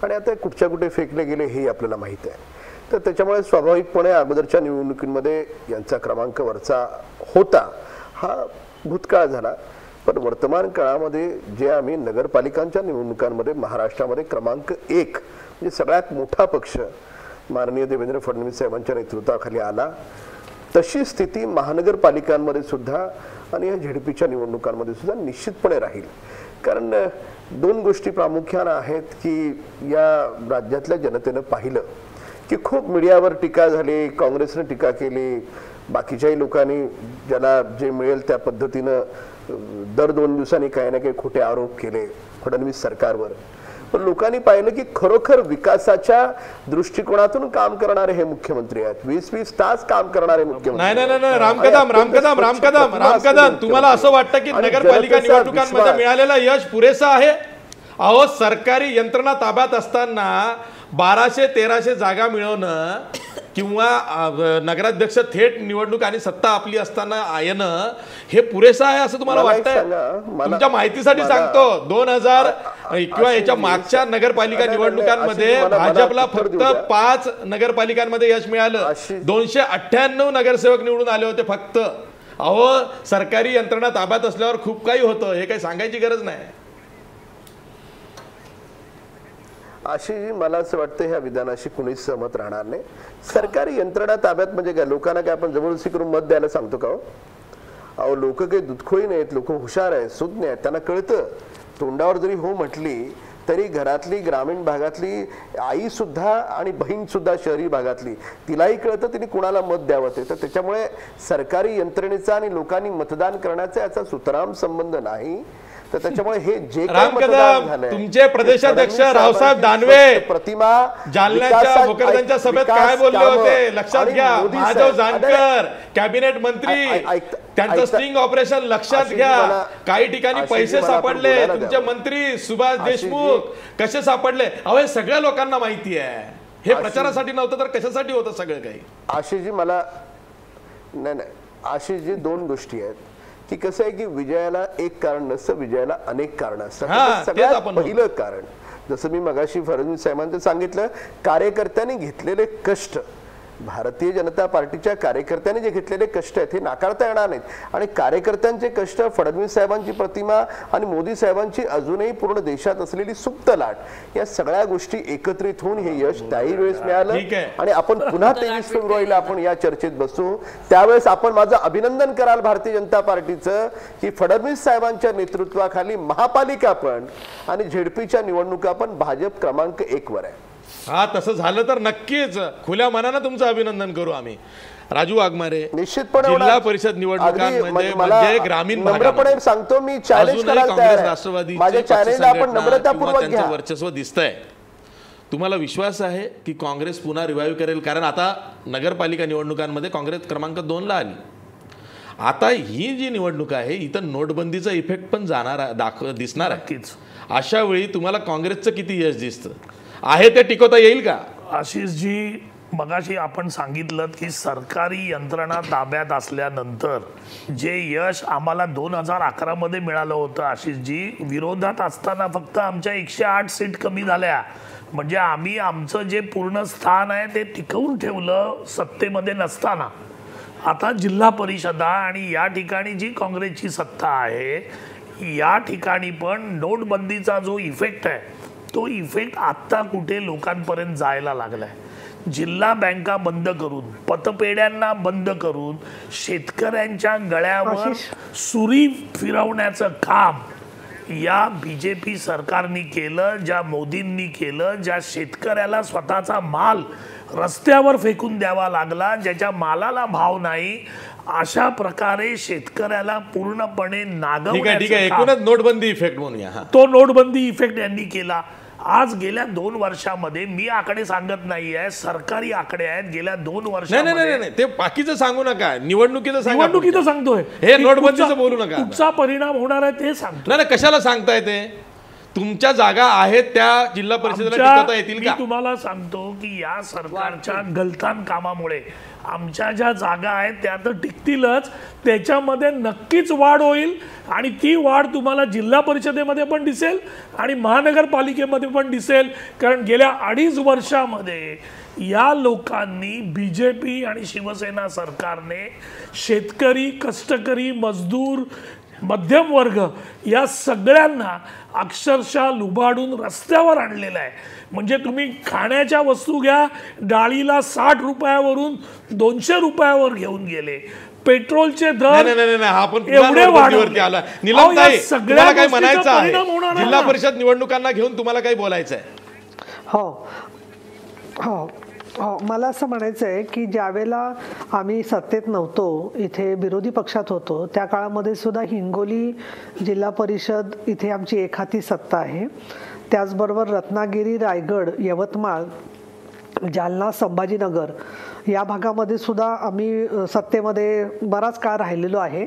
आणि आता कुठच्या कुठे फेकले गेले हे आपल्याला माहीत आहे. तर त्याच्यामुळे स्वाभाविकपणे अगोदरच्या निवडणुकीमध्ये यांचा क्रमांक वरचा होता, हा भूतकाळ झाला. पण वर्तमान काळामध्ये जे आम्ही नगरपालिकांच्या निवडणुकांमध्ये महाराष्ट्रामध्ये क्रमांक 1 म्हणजे सगळ्यात मोठा पक्ष माननीय देवेंद्र फडणवीस साहेबांच्या नेतृत्वाखाली आला, तशी स्थिती महानगरपालिकांमध्ये सुद्धा आणि या झेडपीच्या निवडणुकांमध्ये सुद्धा निश्चितपणे राहील. कारण 2 गोष्टी प्रामुख्याने आहेत की या राज्यातल्या जनतेनं पाहिलं की खूप मीडियावर टीका झाली, काँग्रेसने टीका केली, बाकीच्याही लोकांनी ज्याला जे मिळेल त्या पद्धतीनं दर 2 दिवसांनी काही ना काही खोटे आरोप केले फडणवीस सरकारवर. पण लोकांनी पाहिलं की खरोखर विकासाच्या दृष्टिकोनातून काम करणारे हे मुख्यमंत्री आहेत, 20-20 तास काम करणारे मुख्यमंत्री. नाही राम कदम, तुम्हाला असं वाटतं की नगरपालिका निवडणुकांमध्ये मिळालेलं यश पुरेसं आहे? अहो सरकारी यंत्रणा ताब्यात असताना 1200-1300 जागा मिळवणं किंवा नगराध्यक्ष थेट निवडणूक आणि सत्ता आपली असताना येणं हे पुरेसं आहे असं तुम्हाला वाटतंय? तुमच्या माहितीसाठी सांगतो 2000 किंवा याच्या मागच्या नगरपालिका निवडणुकांमध्ये भाजपला फक्त 5 नगरपालिकांमध्ये यश मिळालं. 298 नगरसेवक निवडून आले होते फक्त. अहो सरकारी यंत्रणा ताब्यात असल्यावर खूप काही होतं, हे काही सांगायची गरज नाही. अशी मला असं वाटतं ह्या विधानाशी कुणीच सहमत राहणार नाही. सरकारी यंत्रणा ताब्यात म्हणजे काय, लोकांना काय आपण जबरदस्ती करून मत द्यायला सांगतो का? अहो लोक काही दुधखोई नाहीत, लोक हुशार आहेत, सुज्ञ आहेत, त्यांना कळतं. तोंडावर जरी हो म्हटली तरी घरातली ग्रामीण भागातली आई सुद्धा आणि बहीण सुद्धा शहरी भागातली तिलाही कळतं तिने कुणाला मत द्यावं ते. तर त्याच्यामुळे सरकारी यंत्रणेचा आणि लोकांनी मतदान करण्याचा याचा सुतराम संबंध नाही. तर त्याच्यामुळे हे जे तुमचे प्रदेशाध्यक्ष रावसाहेब दानवे प्रतिमा जालन्याच्या भोकरदनच्या सभेत काय बोलले होते लक्षात घ्या. महादेव जानकर कॅबिनेट मंत्री, त्यांचं स्टिंग ऑपरेशन लक्षात घ्या. काही ठिकाणी पैसे सापडले, तुमचे मंत्री सुभाष देशमुख कसे सापडले, अहो हे सगळ्या लोकांना माहिती आहे. हे प्रचारासाठी नव्हतं तर कशासाठी होतं सगळं काही? आशिषजी मला नाही आशिषजी 2 गोष्टी आहेत की कसं आहे की विजयाला एक कारण नसतं, विजयाला अनेक कारण असतात. सगळ्यात पहिलं कारण जसं मी मगाशी फडणवीस साहेबांचं सांगितलं, कार्यकर्त्यांनी घेतलेले कष्ट, भारतीय जनता पार्टीच्या कार्यकर्त्यांनी जे घेतलेले कष्ट आहेत हे नाकारता येणार नाहीत. आणि कार्यकर्त्यांचे कष्ट, फडणवीस साहेबांची प्रतिमा आणि मोदी साहेबांची अजूनही पूर्ण देशात असलेली सुप्त लाट, या सगळ्या गोष्टी एकत्रित होऊन हे यश त्याही वेळेस मिळालं. आणि आपण पुन्हा 23 फेब्रुवारीला आपण या चर्चेत बसू, त्यावेळेस आपण माझं अभिनंदन कराल भारतीय जनता पार्टीचं की फडणवीस साहेबांच्या नेतृत्वाखाली महापालिका पण आणि झेडपीच्या निवडणुका पण भाजप क्रमांक 1 वर आहे. हा तसं झालं तर नक्कीच खुल्या मनानं तुमचं अभिनंदन करू आम्ही. राजू वाघमारे, निश्चितपणे जिल्हा परिषद निवडणुकांमध्ये म्हणजे ग्रामीण नम्रपणे सांगतो मी चॅलेंज करायला तयार आहे. राष्ट्रवादी माझ्या चॅलेंजला आपण नम्रतापूर्वक घ्या. त्यांचं वर्चस्व दिसतंय. तुम्हाला विश्वास आहे की काँग्रेस पुन्हा रिवाईव्ह करेल? कारण आता नगरपालिका निवडणुकांमध्ये काँग्रेस क्रमांक 2 ला आली. आता ही जी निवडणूक आहे इथं नोटबंदीचा इफेक्ट पण दिसणार आहे. अशा वेळी तुम्हाला काँग्रेसचं किती यश दिसतं आहे ते टिकवता येईल का? आशिषजी, मगाशी आपण सांगितलं की सरकारी यंत्रणा ताब्यात असल्यानंतर जे यश आम्हाला 2011 मध्ये मिळालं होतं, आशिषजी विरोधात असताना फक्त आमच्या 108 सीट कमी झाल्या. म्हणजे आम्ही आमचं जे पूर्ण स्थान आहे ते टिकवून ठेवलं सत्तेमध्ये नसताना. आता जिल्हा परिषदा आणि या ठिकाणी जी काँग्रेसची सत्ता आहे या ठिकाणी पण नोटबंदीचा जो इफेक्ट आहे तो इफेक्ट आत्ता कुठे लोकांपर्यंत जायला लागलाय. जिल्हा बँका बंद करून, पतपेढ्यांना बंद करून शेतकऱ्यांच्या गळ्यावर सुरी फिरवण्याचं काम या बीजेपी सरकारने केलं, ज्या मोदींनी केलं, ज्या शेतकऱ्याला स्वतःचा माल रस्त्यावर फेकून द्यावा लागला, ज्याच्या मालाला भाव नाही, अशा प्रकारे शेतकऱ्याला पूर्णपणे नागवण्याचं एकूणच नोटबंदी इफेक्ट म्हणूया. तो नोटबंदी इफेक्ट यांनी केला. आज गेल्या 2 वर्षामध्ये मी आकडे सांगत नाही आहे, सरकारी आकडे आहेत. गेल्या 2 वर्षामध्ये नाही ते बाकीचं सांगू नका, निवडणुकीचं सांगतोय. हे नोटबंदीचं बोलू नका. कुठचा परिणाम होणार आहे ते सांगतो. नाही कशाला सांगताय ते? तुमच्या जागा आहेत त्या जिल्हा परिषदेला टिकवता येतील का? मी तुम्हाला सांगतो की या सरकारच्या गलतान कामामुळे आमच्या ज्या जागा आहेत त्या तर टिकतीलच, त्याच्यामध्ये नक्कीच वाढ होईल. आणि ती वाढ तुम्हाला जिल्हा परिषदेमध्ये पण दिसेल आणि महानगरपालिकेमध्ये पण दिसेल. कारण गेल्या 2.5 वर्षामध्ये या लोकांनी, बीजेपी आणि शिवसेना सरकारने शेतकरी, कष्टकरी, मजदूर, मध्यम वर्ग या सगळ्यांना अक्षरशः लुबाडून रस्त्यावर आणलेला आहे. म्हणजे तुम्ही खाण्याच्या वस्तू घ्या, डाळीला 60 रुपयावरून 200 रुपयावर घेऊन गेले. पेट्रोलचे दर एवढे वाढवले. सगळ्या काय म्हणायचं आहे? जिल्हा परिषद निवडणुकांना घेऊन तुम्हाला काही बोलायचं आहे? हो हो हो, मला असं म्हणायचं आहे की ज्यावेळेला आम्ही सत्तेत नव्हतो, इथे विरोधी पक्षात होतो, त्या काळामध्ये सुद्धा हिंगोली जिल्हा परिषद इथे आमची एकहाती सत्ता आहे. त्याचबरोबर रत्नागिरी, रायगड, यवतमाळ जालना, संभाजीनगर या भागामध्ये सुद्धा आम्ही सत्तेमध्ये बराच काळ राहिलेलो आहे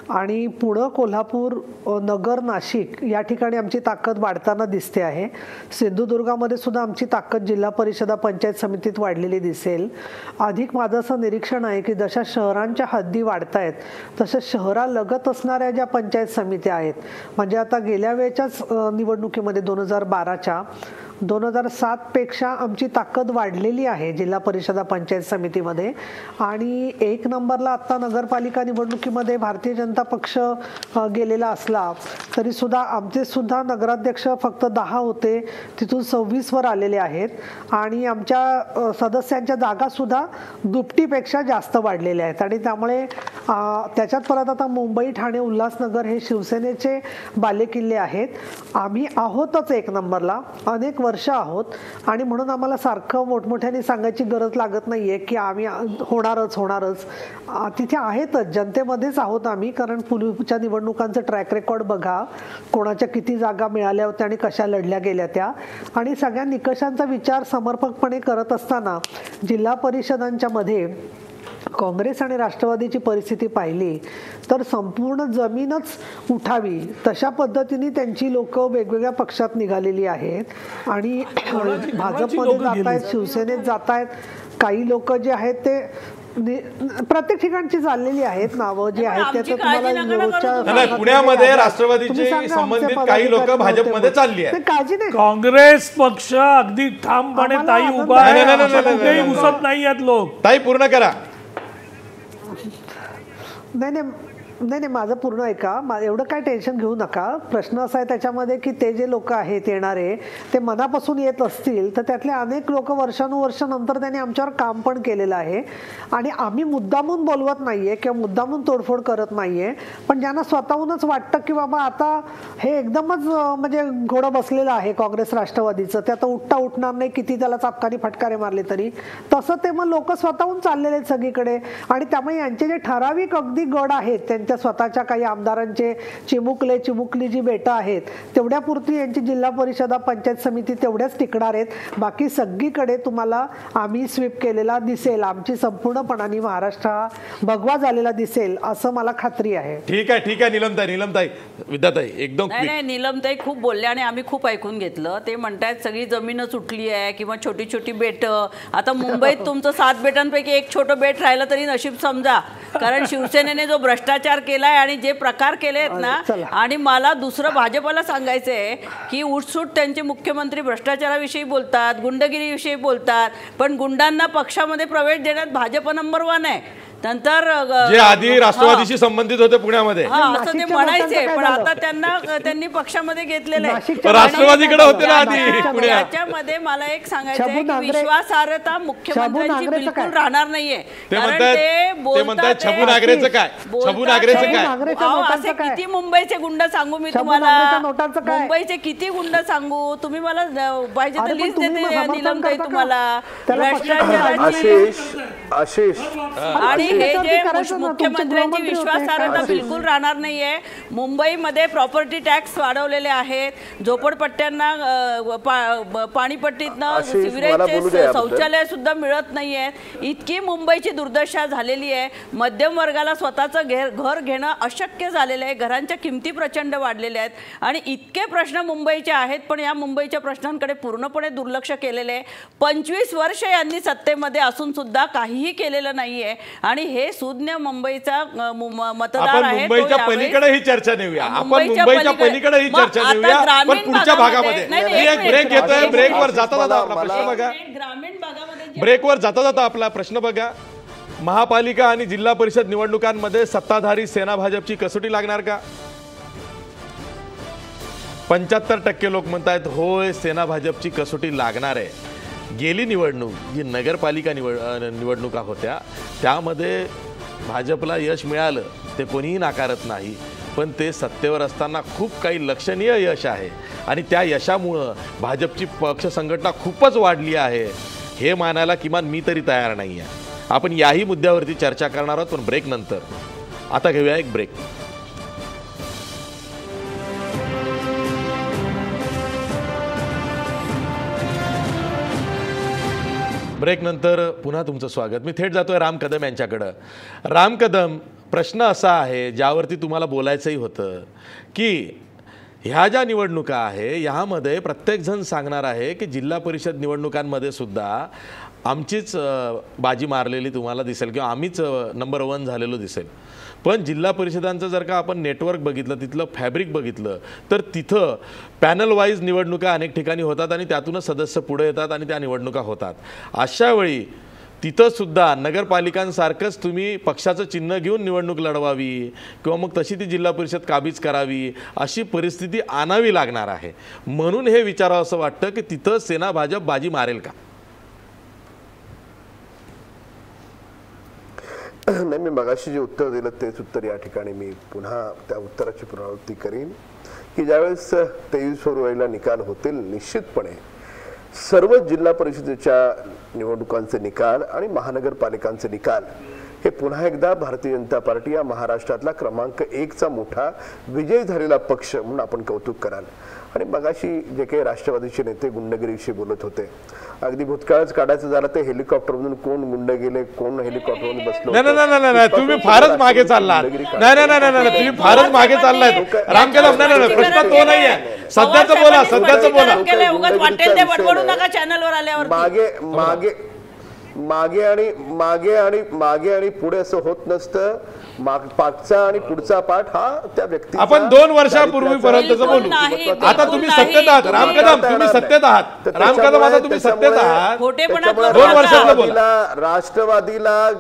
आणि पुढं कोल्हापूर, नगर, नाशिक या ठिकाणी आमची ताकद वाढताना दिसते आहे. सिंधुदुर्गामध्ये सुद्धा आमची ताकद जिल्हा परिषदा, पंचायत समितीत वाढलेली दिसेल. अधिक माझं असं निरीक्षण आहे की जशा शहरांच्या हद्दी वाढत आहेत तशा शहरालगत असणाऱ्या ज्या पंचायत समित्या आहेत, म्हणजे आता गेल्या वेळच्याच निवडणुकीमध्ये 2012च्या 2007 पेक्षा आमची ताकद वाढलेली आहे जिल्हा परिषदा, पंचायत समितीमध्ये. आणि 1 नंबरला आता नगरपालिका निवडणुकीमध्ये भारतीय जनता पक्ष गेलेला असला तरी सुद्धा आमचे सुद्धा नगराध्यक्ष फक्त 10 होते, तिथून 26 वर आलेले आहेत आणि आमच्या सदस्यांच्या जागा सुद्धा दुपटीपेक्षा जास्त वाढलेल्या आहेत. आणि त्यामुळे त्याच्यात परत आता मुंबई, ठाणे, उल्हासनगर हे शिवसेनेचे बालेकिल्ले आहेत. आम्ही आहोतच 1 नंबरला, अनेक वर्ष आहोत आणि म्हणून आम्हाला सारखं मोठमोठ्याने सांगायची गरज लागत नाहीये की आम्ही होणारच. तिथे आहेतच, जनतेमध्येच आहोत आम्ही. कारण पूर्वीच्या निवडणुकांचं ट्रॅक रेकॉर्ड बघा, कोणाच्या किती जागा मिळाल्या होत्या आणि कशा लढल्या गेल्या त्या, आणि सगळ्या निकषांचा विचार समर्पकपणे करत असताना जिल्हा परिषदांच्या मध्ये काँग्रेस आणि राष्ट्रवादीची परिस्थिती पाहिली तर संपूर्ण जमीनच उठावी तशा पद्धतीने त्यांची लोक वेगवेगळ्या पक्षात निघालेली आहेत आणि भाजपमध्ये जात आहेत, शिवसेनेत जात आहेत. काही लोक जे आहेत ते प्रत्येक ठिकाणची चाललेली आहेत नावं जी आहेत ते तुम्हाला पुण्यामध्ये राष्ट्रवादीचे संबंधित काही लोक भाजपमध्ये चालली आहेत. काळजी नाही, काँग्रेस पक्ष अगदी ठामपणे ताई उभा आहे, घुसत नाही आहेत लोक. ताई पूर्ण करा. नाही, माझं पूर्ण ऐका. एवढं काय टेन्शन घेऊ नका. प्रश्न असा आहे त्याच्यामध्ये की ते जे लोक आहेत येणारे ते मनापासून येत असतील तर त्यातले अनेक लोक वर्षानुवर्ष नंतर त्यांनी आमच्यावर काम पण केलेलं आहे आणि आम्ही मुद्दामून बोलवत नाहीये किंवा मुद्दामून तोडफोड करत नाहीये. पण ज्यांना स्वतःहूनच वाटतं की बाबा आता हे एकदमच म्हणजे घोडं बसलेलं आहे काँग्रेस राष्ट्रवादीचं, ते आता उठणार नाही, किती त्याला चापकानी फटकारे मारले तरी, तसं ते मग लोक स्वतःहून चाललेले आहेत सगळीकडे. आणि त्यामुळे यांचे जे ठराविक अगदी गड आहेत त्यांच्या स्वतःच्या काही आमदारांचे चिमुकली जी बेटा आहेत तेवढ्यापुरती यांची जिल्हा परिषदा, पंचायत समिती तेवढ्याच टिकणार आहेत. बाकी सगळीकडे तुम्हाला आम्ही स्वीप केलेला दिसेल. आमची संपूर्णपणाने महाराष्ट्र हा भगवा झालेला दिसेल असं मला खात्री आहे. ठीक आहे नीलमताई, विद्याताई एकदम नाही, नीलमताई खूप बोलल्या आणि आम्ही खूप ऐकून घेतलं. ते म्हणतायत सगळी जमीनच उठली आहे किंवा छोटी छोटी बेट. आता मुंबईत तुमचं 7 बेटांपैकी एक छोटं बेट राहिलं तरी नशीब समजा, कारण शिवसेनेने जो भ्रष्टाचार केलाय आणि जे प्रकार केले आहेत ना. आणि मला दुसरं भाजपला सांगायचंय की उठसूट त्यांचे मुख्यमंत्री भ्रष्टाचाराविषयी बोलतात, गुंडगिरीविषयी बोलतात, पण गुंडांना पक्षामध्ये प्रवेश देण्यात भाजप नंबर 1 आहे. नंतर जे आधी राष्ट्रवादीशी संबंधित होते पुण्यामध्ये असं ते म्हणायचे, पण आता त्यांनी पक्षामध्ये घेतलेलं आहे. राष्ट्रवादीकडे होते ना आधी. याच्यामध्ये मला एक सांगायचं आहे की विश्वासार्हता मुख्यमंत्र्यांची बिलकुल राहणार नाहीये. कारण ते बोलतात छबू नागरेचं काय असे किती मुंबईचे गुंड सांगू मी तुम्हाला, मुंबईचे किती गुंड सांगू, तुम्ही मला पाहिजे तर लिस्ट देते नीलमताई तुम्हाला. आशिष आणि हे जे मुख्यमंत्र्यांची विश्वासार्हता बिलकुल राहणार नाहीये. मुंबईमध्ये प्रॉपर्टी टॅक्स वाढवलेले आहेत, झोपडपट्ट्यांना पाणीपट्टीतनं सिवरेजचे शौचालय सुद्धा मिळत नाहीये. इतकी मुंबईची दुर्दशा झालेली आहे. मध्यम वर्गाला स्वतःचं घर घेणं अशक्य झालेलं आहे. घरांच्या किमती प्रचंड वाढलेल्या आहेत आणि इतके प्रश्न मुंबईचे आहेत, पण या मुंबईच्या प्रश्नांकडे पूर्णपणे दुर्लक्ष केलेले आहे. 25 वर्ष यांनी सत्तेमध्ये असून सुद्धा काहीही केलेलं नाहीये आणि हे सुज्ञ मुंबईचा मतदार आहे. मुंबईच्या पलीकडे ही चर्चा नेऊया. आपण मुंबईच्या पलीकडे ही चर्चा नेऊया, पण पुढच्या भागामध्ये ब्रेक घेतोय. ब्रेकवर जाता जाता आपला प्रश्न बघा. ग्रामीण भागामध्ये ब्रेकवर जाता जाता आपला प्रश्न बघा. महापालिका आणि जिल्हा परिषद निवडणुकांमध्ये सत्ताधारी सेना भाजपची कसोटी लागणार का? 75% लोक म्हणतायत होय, सेना भाजपची कसोटी लागणार आहे. गेली निवडणूक जी नगरपालिका निवडणुका होत्या त्यामध्ये भाजपला यश मिळालं, ते कोणीही नाकारत नाही. पण ते सत्तेवर असताना खूप काही लक्षणीय यश आहे आणि त्या यशामुळं भाजपची पक्ष संघटना खूपच वाढली आहे हे मानायला किमान मी तरी तयार नाही आहे. आपण याही मुद्द्यावरती चर्चा करणार आहोत, पण ब्रेक नंतर. आता घेऊया एक ब्रेक. ब्रेक नंतर पुन्हा तुमचं स्वागत. मी थेट जातोय राम कदम यांच्याकडं. राम कदम, प्रश्न असा आहे ज्यावरती तुम्हाला बोलायचंही होतं की ह्या ज्या निवडणुका आहे ह्यामध्ये प्रत्येकजण सांगणार आहे की जिल्हा परिषद निवडणुकांमध्ये सुद्धा आमचीच बाजी मारलेली तुम्हाला दिसेल किंवा आम्हीच नंबर 1 झालेलो दिसेल. पण जिल्हा परिषदांचं जर का आपण नेटवर्क बघितलं, तिथलं फॅब्रिक बघितलं, तर तिथं पॅनल वाईज निवडणुका अनेक ठिकाणी होतात आणि त्यातूनच सदस्य पुढे येतात आणि त्या निवडणुका होतात. अशा वेळी तिथं सुद्धा नगरपालिकांसारखंच तुम्ही पक्षाचं चिन्ह घेऊन निवडणूक लढवावी किंवा मग तशी ती जिल्हा परिषद काबीज करावी अशी परिस्थिती आणावी लागणार आहे. म्हणून हे विचारावं असं वाटतं की तिथं सेना भाजप बाजी मारेल का? नाही, मी मगाशी जे उत्तर दिलं तेच उत्तर या ठिकाणी मी पुन्हा त्या उत्तराची पुनरावृत्ती करीन की ज्यावेळेस 23 फेब्रुवारीला निकाल होतील, निश्चितपणे सर्व जिल्हा परिषदेच्या निवडणुकांचे निकाल आणि महानगरपालिकांचे निकाल हे पुन्हा एकदा भारतीय जनता पार्टी या महाराष्ट्रातला क्रमांक 1चा मोठा विजय झालेला पक्ष म्हणून आपण कौतुक कराल. आणि मगाशी जे काही राष्ट्रवादीचे नेते गुंडगिरीविषयी बोलत होते, अगदी भूतकाळच काढायचं झालं तर हेलिकॉप्टरमधून कोण गुंड गेले, कोण हेलिकॉप्टरमधून बसलो. नाही, तुम्ही फारच मागे चाललात. नाही, तुम्ही फारच मागे चाललाय. राम कदम, नाही, प्रश्न तो नाहीये. सध्याचं बोला, सध्याचं बोला. मागे आणि पुढे असं होत नसतं. पाठचा आणि पुढचा पाठ हा त्या व्यक्ती. आपण 2 वर्षापूर्वीपर्यंतच बोलू. आता तुम्ही सत्तेत आहात राम कदम, तुम्ही सत्तेत आहात राम कदम, आता तुम्ही सत्तेत आहात. 2 वर्षातलं बोला. राष्ट्रवादीला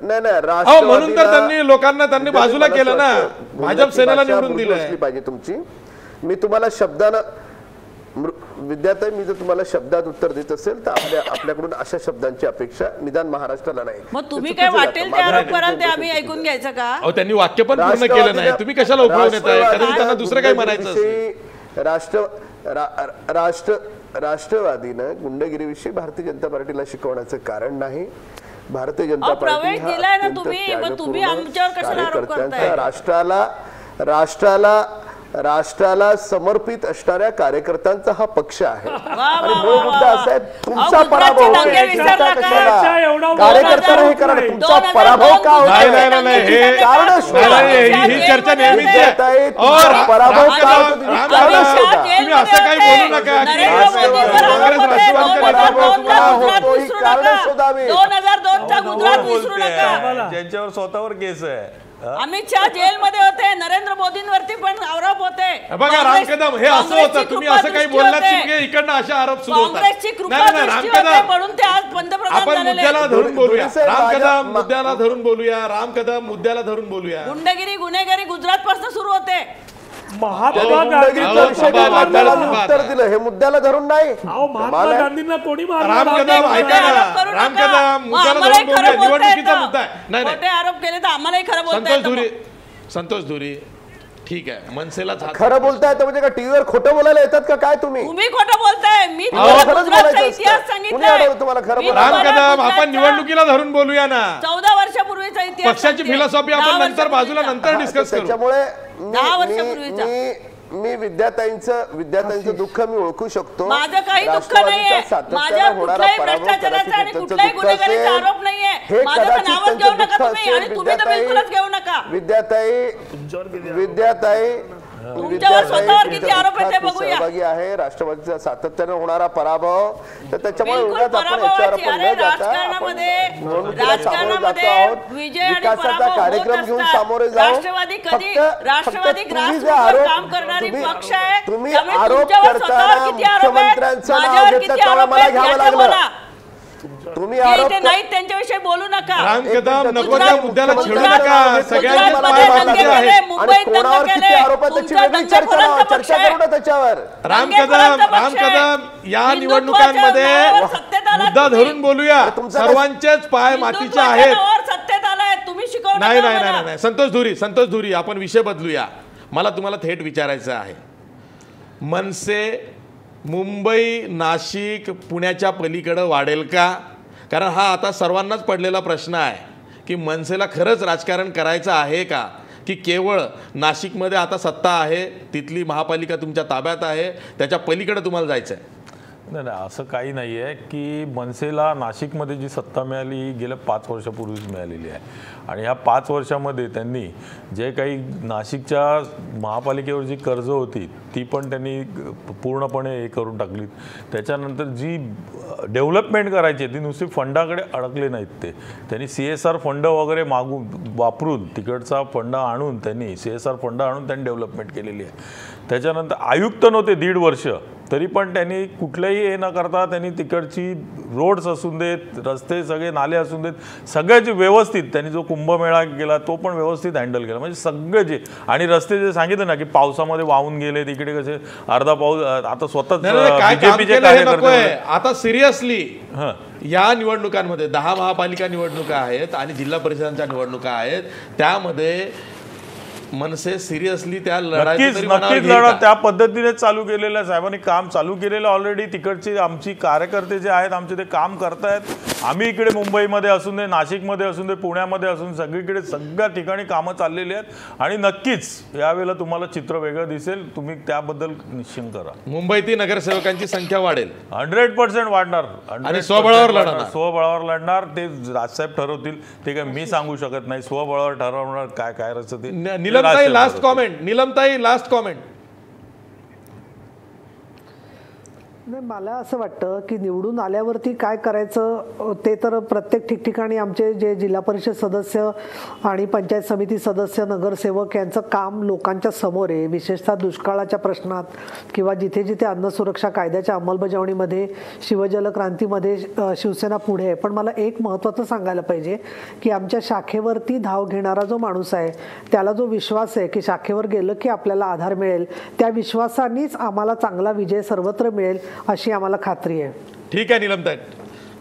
नाही, म्हणून तर त्यांनी बाजूला केलं ना, भाजप सेनेला निवडून दिलं पाहिजे तुमची. मी तुम्हाला शब्दानं विद्यार्थी, मी जर तुम्हाला शब्दात उत्तर देत असेल तर आपल्याकडून अशा शब्दांची अपेक्षा निदान महाराष्ट्राला नाही. मग तुम्ही काय वाटेल ते आरोप कराल ते आम्ही ऐकून घ्यायचं का? त्यांनी वाक्य पण पूर्ण केलं नाही, तुम्ही कशाला उपयोग येताय? कधी त्यांना दुसरं काय म्हणायचं? राष्ट्रवादीनं गुंडगिरीविषयी भारतीय जनता पार्टीला शिकवण्याचं कारण नाही. भारतीय जनता पार्टी राष्ट्राला समर्पित असणाऱ्या कार्यकर्त्यांचा हा पक्ष आहे. आणि मूळ मुद्दा असा आहे, तुमचा पराभव कार्यकर्त्यांना हे करा, तुमचा पराभव का होतो? ही चर्चा नेहमीच आहे. पराभव का होतो? तुम्ही असं काही बोलू नका. कारण शोधावी. 2002चा गुजरात विसरू नका, ज्यांच्यावर स्वतःवर केस आहे. अमित शहा जेलमध्ये होते, नरेंद्र मोदींवरती पण आरोप होते. बघा राम कदम, हे असं होतं, तुम्ही असं काही बोललात की इकडनं अशा आरोप सुरू होतात. राम कदम, म्हणून ते आज पंतप्रधान आपण मुद्द्याला धरून बोलूया. राम कदम, मुद्द्याला धरून बोलूया. राम कदम, मुद्द्याला धरून बोलूया. गुंडगिरी, गुन्हेगारी गुजरात पासून सुरू होते. महात्मा उत्तर दिलं, हे मुद्द्याला धरून नाही. महात्मा गांधींना कोणी राम कदम, ऐका ना, राम कदम, मुद्द्याला धरून बोलूया. निवडणुकीचा मुद्दा आहे. नाही, आरोप केले तर आम्हालाही खरं संतोष धुरी, ठीक आहे, मनसेला खरं बोलताय तर म्हणजे का टीव्हीवर खोटं बोलायला येतात का काय? तुम्ही खोटं बोलताय. मी इतिहास सांगितलं तुम्हाला खरं. राम कदम, आपण निवडणुकीला धरून बोलूया ना. 14 वर्षापूर्वीचा इतिहास, पक्षाची फिलॉसॉफी आपण नंतर बाजूला नंतर डिस्कस करू. त्याच्यामुळे 10 वर्षापूर्वीचा मी विद्यार्थ्यांचं दुःख मी ओळखू शकतो. माझं काही दुःख नाहीये, माझ्या कुठल्याही भ्रष्टाचाराचा आणि कुठल्याही गुन्हेगारीचा आरोप नाहीये. माझं नावच घेऊ नका तुम्ही, आणि तुम्ही तर बिलकुलच घेऊ नका. विद्याताई तुमच्यावर स्वतःवर किती आरोप आहेत ते बघूया. सहभागी आहे राष्ट्रवादीचा सातत्याने होणारा पराभव, तर त्याच्यामुळे विकासाचा कार्यक्रम घेऊन सामोरे जाऊ. राष्ट्रवादी काम करणारी पक्ष आहे. तुम्ही आरोप करताना मुख्यमंत्र्यांचं नाव घेतलं तेव्हा मला घ्यावं लागलं. तुम्ही आरोप नाही, त्यांच्याविषयी बोलू नका. राम कदम, नको त्या मुद्द्याला छेडू नका. सगळ्यांचे पाय बांधले आहेत. आणि कोणावर किती आरोप आहे त्याची वेगळी चर्चा करू ना त्याच्यावर. राम कदम, या निवडणुकांमध्ये मुद्दा धरून बोलूया. सर्वांचेच पाय मातीचे आहेत. सत्तेत आलाय तुम्ही, शिकवू नका. नाही, संतोष धुरी, आपण विषय बदलूया. मला तुम्हाला थेट विचारायचं आहे, मनसे मुंबई, नाशिक, पुण्याच्या पलीकडं वाढेल का? कारण हा आता सर्वांनाच पडलेला प्रश्न आहे की मनसेला खरंच राजकारण करायचं आहे का, की केवळ नाशिकमध्ये आता सत्ता आहे, तिथली महापालिका तुमच्या ताब्यात आहे, त्याच्या पलीकडे तुम्हाला जायचं आहे? नाही नाही, असं काही नाही आहे की मनसेला नाशिकमध्ये जी सत्ता मिळाली ही गेल्या 5 वर्षापूर्वीच मिळालेली आहे आणि ह्या 5 वर्षामध्ये त्यांनी जे काही नाशिकच्या महापालिकेवर जी कर्ज होती ती पण त्यांनी पूर्णपणे हे करून टाकली. त्याच्यानंतर जी डेव्हलपमेंट करायची ती नुसती फंडाकडे अडकले नाहीत, त्यांनी CSR फंड वगैरे वापरून तिकडचा फंड आणून त्यांनी CSR फंड आणून त्यांनी डेव्हलपमेंट केलेली आहे. त्याच्यानंतर आयुक्त नव्हते 1.5 वर्ष तरी पण त्यांनी कुठल्याही हे न करता त्यांनी तिकडची रोड्स असून देत, रस्ते सगळे नाले असून देत, सगळ्याची व्यवस्थित त्यांनी जो कुंभमेळा केला तो पण व्यवस्थित हँडल केला. म्हणजे सगळे जे आणि रस्ते जे सांगितलं ना की पावसामध्ये वाहून गेले तिकडे कसे अर्धा पाऊस आता स्वतःच बीजेपीचे कार्यकर्ते. आता सिरियसली या निवडणुकांमध्ये 10 महापालिका निवडणुका आहेत आणि जिल्हा परिषदांच्या निवडणुका आहेत, त्यामध्ये मनसे सिरियसली त्या नक्कीच लढा त्या पद्धतीने चालू केलेलं आहे. साहेबांनी काम चालू केलेलं ऑलरेडी. तिकडचे आमची कार्यकर्ते जे आहेत आमचे ते काम करतायत. आम्ही इकडे मुंबईमध्ये असून दे, नाशिकमध्ये असून दे, पुण्यामध्ये असून सगळीकडे सगळ्या ठिकाणी कामं चाललेली आहेत आणि नक्कीच यावेळेला तुम्हाला चित्र वेगळं दिसेल. तुम्ही त्याबद्दल निश्चिंत करा. मुंबईतील नगरसेवकांची संख्या वाढेल, 100% वाढणार आणि स्वबळावर लढणार. स्वबळावर लढणार ते राजसाहेब ठरवतील. ते काय मी सांगू शकत नाही. स्वबळावर ठरवणार काय काय रचते. नीलमताई लास्ट कॉमेंट. नीलमताई लास्ट कॉमेंट. नाही, मला असं वाटतं की निवडून आल्यावरती काय करायचं ते तर प्रत्येक ठिकठिकाणी आमचे जे जिल्हा परिषद सदस्य आणि पंचायत समिती सदस्य, नगरसेवक यांचं काम लोकांच्या समोर आहे. विशेषतः दुष्काळाच्या प्रश्नात किंवा जिथे जिथे अन्न सुरक्षा कायद्याच्या अंमलबजावणीमध्ये, शिवजल क्रांतीमध्ये शिवसेना पुढे आहे. पण मला एक महत्त्वाचं सांगायला पाहिजे की आमच्या शाखेवरती धाव घेणारा जो माणूस आहे त्याला जो विश्वास आहे की शाखेवर गेलं की आपल्याला आधार मिळेल, त्या विश्वासानेच आम्हाला चांगला विजय सर्वत्र मिळेल अशी आम्हाला खात्री आहे. ठीक आहे नीलमताई.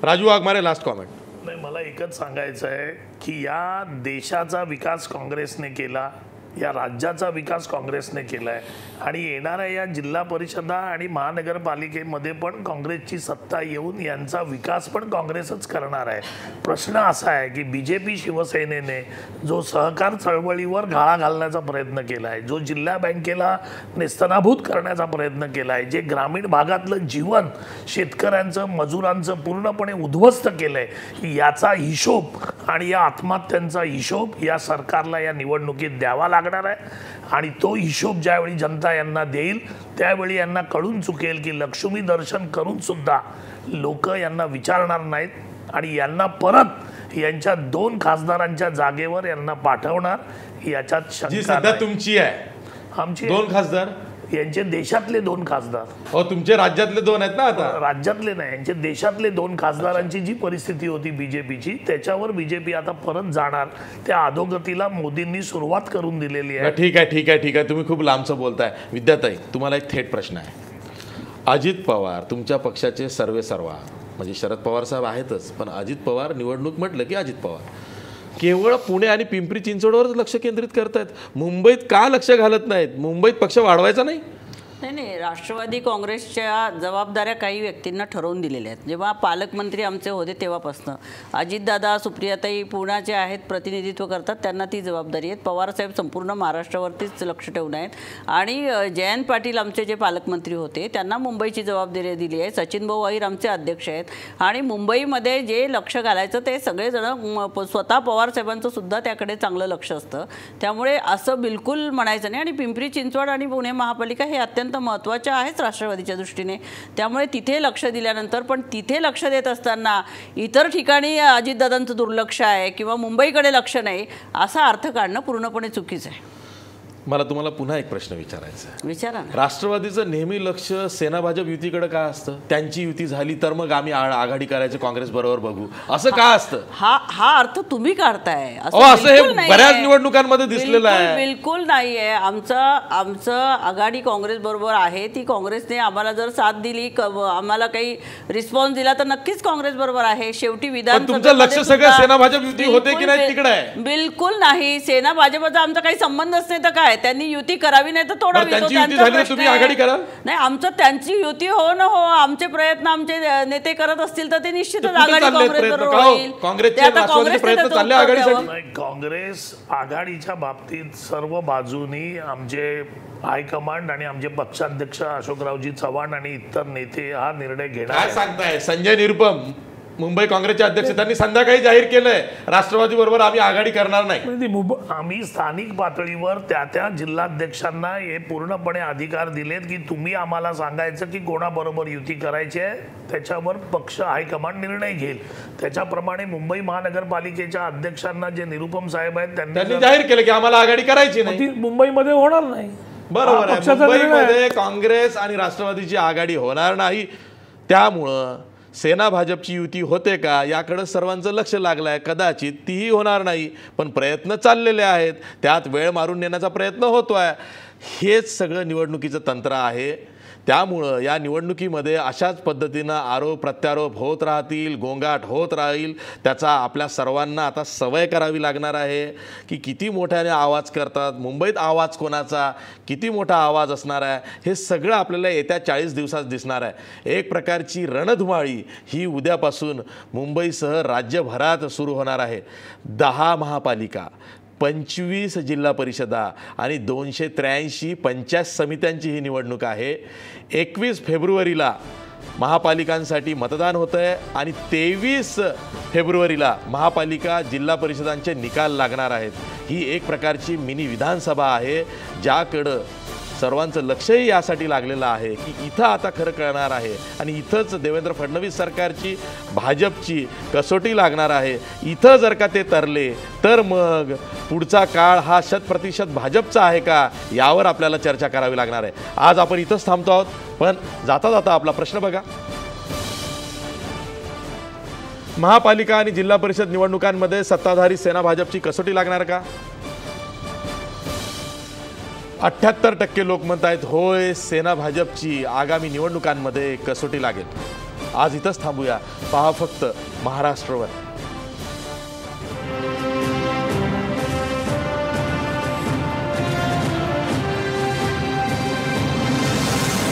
Raju Waghmare last comment. नाही, मला एकच सांगायचं आहे की या देशाचा विकास काँग्रेसने केला, या राज्याचा विकास काँग्रेसने केला आहे आणि येणाऱ्या या जिल्हा परिषदा आणि महानगरपालिकेमध्ये पण काँग्रेसची सत्ता येऊन यांचा विकास पण काँग्रेसच करणार आहे. प्रश्न असा आहे की BJP शिवसेनेने जो सहकार चळवळीवर घाळा घालण्याचा प्रयत्न केला आहे, जो जिल्हा बँकेला नेस्तनाभूत करण्याचा प्रयत्न केला आहे, जे ग्रामीण भागातलं जीवन शेतकऱ्यांचं, मजुरांचं पूर्णपणे उद्ध्वस्त केलं आहे, याचा हिशोब आणि या आत्महत्यांचा हिशोब या सरकारला या निवडणुकीत द्यावा लागणार आहे. आणि तो हिशोब ज्यावेळी जनता यांना देईल त्यावेळी यांना कळून चुकेल की लक्ष्मी दर्शन करून सुद्धा लोक यांना विचारणार नाहीत आणि यांना परत यांच्या 2 खासदारांच्या जागेवर यांना पाठवणार. याच्यात शंका नाही. तुमची आहे आमची 2 खासदार, यांचे देशातले 2 खासदार. हो, तुमचे राज्यातले 2 आहेत ना. आता राज्यातले नाही, यांचे देशातले 2 खासदारांची जी परिस्थिती होती BJPची, त्याच्यावर BJP आता परत जाणार. त्या अधोगतीला मोदींनी सुरुवात करून दिलेली आहे. ठीक आहे, ठीक आहे, ठीक आहे. तुम्ही खूप लांबचं बोलताय. विद्याताई, तुम्हाला एक थेट प्रश्न आहे. अजित पवार तुमच्या पक्षाचे सर्वेसर्वा, म्हणजे शरद पवार साहेब आहेतच, पण अजित पवार निवडणूक म्हटलं की अजित पवार केवळ पुणे आणि पिंपरी चिंचवडवरच लक्ष केंद्रित करतायत. मुंबईत का लक्ष घालत नाहीत? मुंबईत पक्ष वाढवायचा नाही? नाही, राष्ट्रवादी काँग्रेसच्या जबाबदाऱ्या काही व्यक्तींना ठरवून दिलेल्या आहेत. जेव्हा पालकमंत्री आमचे होते तेव्हापासून अजितदादा, सुप्रियाताई पुण्याचे आहेत, प्रतिनिधित्व करतात, त्यांना ती जबाबदारी आहे. पवारसाहेब संपूर्ण महाराष्ट्रावरतीच लक्ष ठेवून आहेत. आणि जयंत पाटील आमचे जे पालकमंत्री होते त्यांना मुंबईची जबाबदारी दिली आहे. सचिन भाऊ अहिर आमचे अध्यक्ष आहेत आणि मुंबईमध्ये जे लक्ष घालायचं ते सगळेजण स्वतः पवारसाहेबांचं सुद्धा त्याकडे चांगलं लक्ष असतं. त्यामुळे असं बिलकुल म्हणायचं नाही. आणि पिंपरी चिंचवड आणि पुणे महापालिका हे अत्यंत महत्त्वाच्या आहेत राष्ट्रवादीच्या दृष्टीने. त्यामुळे तिथे लक्ष दिल्यानंतर पण तिथे लक्ष देत असताना इतर ठिकाणी अजितदादांचं दुर्लक्ष आहे किंवा मुंबईकडे लक्ष नाही असा अर्थ काढणं पूर्णपणे चुकीचं आहे. मला तुम्हाला पुन्हा एक प्रश्न विचारायचा आहे. विचारा. राष्ट्रवादीचं नेहमी लक्ष सेना भाजप युतीकडे का असतं? त्यांची युती झाली तर मग आम्ही आघाडी करायचं काँग्रेस बरोबर बघू, असं का असतं? हा अर्थ तुम्ही काढताय. असं हे बऱ्याच निवडणुकांमध्ये दिसलेलं आहे. बिलकुल नाहीये. आमचं आघाडी काँग्रेस बरोबर आहे. ती काँग्रेसने आम्हाला जर साथ दिली, आम्हाला काही रिस्पॉन्स दिला तर नक्कीच काँग्रेस बरोबर आहे. शेवटी तुमचं लक्ष सगळं सेना भाजप युती होते की नाही तिकडे आहे? बिलकुल नाही. सेना भाजपचा आमचा काही संबंधच नाही तर काय. आहे, त्यांनी युती करावी नाही तर तोडावी. त्यांची युती झाली तर तुम्ही आघाडी करा. नाही, आमचं त्यांची युती हो ना हो, आमचे प्रयत्न आमचे नेते करत असतील तर ते निश्चितच आघाडी काँग्रेसबरोबर होईल. काँग्रेसचे राष्ट्रवादीचे प्रयत्न चालले आघाडीसाठी. काँग्रेस आघाडीच्या बाबतीत सर्व बाजूनी आमचे हायकमांड आणि आमचे पक्षाध्यक्ष अशोकरावजी चव्हाण आणि इतर नेते हा निर्णय घेणार. काय सांगताय? संजय निरुपम मुंबई काँग्रेसचे अध्यक्ष त्यांनी संध्याकाळी जाहीर केलंय राष्ट्रवादी बरोबर आम्ही आघाडी करणार नाही. आम्ही स्थानिक पातळीवर त्या जिल्हाध्यक्षांना हे पूर्णपणे अधिकार दिलेत की तुम्ही आम्हाला सांगायचं की कोणाबरोबर युती करायची आहे, त्याच्यावर पक्ष हायकमांड निर्णय घेईल. त्याच्याप्रमाणे मुंबई महानगरपालिकेच्या अध्यक्षांना जे निरुपम साहेब आहेत त्यांनी जाहीर केलं की आम्हाला आघाडी करायची नाही. मुंबईमध्ये होणार नाही. बरोबर आहे, मुंबईमध्ये काँग्रेस आणि राष्ट्रवादीची आघाडी होणार नाही. त्यामुळं सेना भाजपची युती होते का याकडे सर्वांचं लक्ष लागलं आहे. कदाचित तीही होणार नाही, पण प्रयत्न चाललेले आहेत, त्यात वेळ मारून नेण्याचा प्रयत्न होतो आहे. हेच सगळं निवडणुकीचं तंत्र आहे. त्यामुळं या निवडणुकीमध्ये अशाच पद्धतीनं आरोप प्रत्यारोप होत राहतील, गोंगाट होत राहील. त्याचा आपल्या सर्वांना आता सवय करावी लागणार आहे की किती मोठ्याने आवाज करतात, मुंबईत आवाज कोणाचा, किती मोठा आवाज असणार आहे, हे सगळं आपल्याला येत्या 40 दिवसात दिसणार आहे. एक प्रकारची रणधुमाळी ही उद्यापासून मुंबईसह राज्यभरात सुरू होणार आहे. 10 महापालिका, 25 जिल्हा परिषदा आणि 283 पंचायत समित्यांची ही निवडणूक आहे. 21 फेब्रुवारीला महापालिकांसाठी मतदान होतं आहे आणि 23 फेब्रुवारीला महापालिका जिल्हा परिषदांचे निकाल लागणार आहेत. ही एक प्रकारची मिनी विधानसभा आहे, ज्याकडं सर्वांचं लक्षही यासाठी लागलेलं आहे की इथं आता खरं कळणार आहे आणि इथंच देवेंद्र फडणवीस सरकारची भाजपची कसोटी लागणार आहे. इथं जर का ते तरले तर मग पुढचा काळ हा 100% भाजपचा आहे का यावर आपल्याला चर्चा करावी लागणार आहे. आज आपण इथंच थांबतो आहोत, पण जाता जाता आपला प्रश्न बघा. महापालिका आणि जिल्हा परिषद निवडणुकांमध्ये सत्ताधारी सेना भाजपची कसोटी लागणार का? 78% लोक म्हणत आहेत होय, सेना भाजपची आगामी निवडणुकांमध्ये कसोटी लागेल. आज इथंच थांबूया. पहा फक्त महाराष्ट्रवर.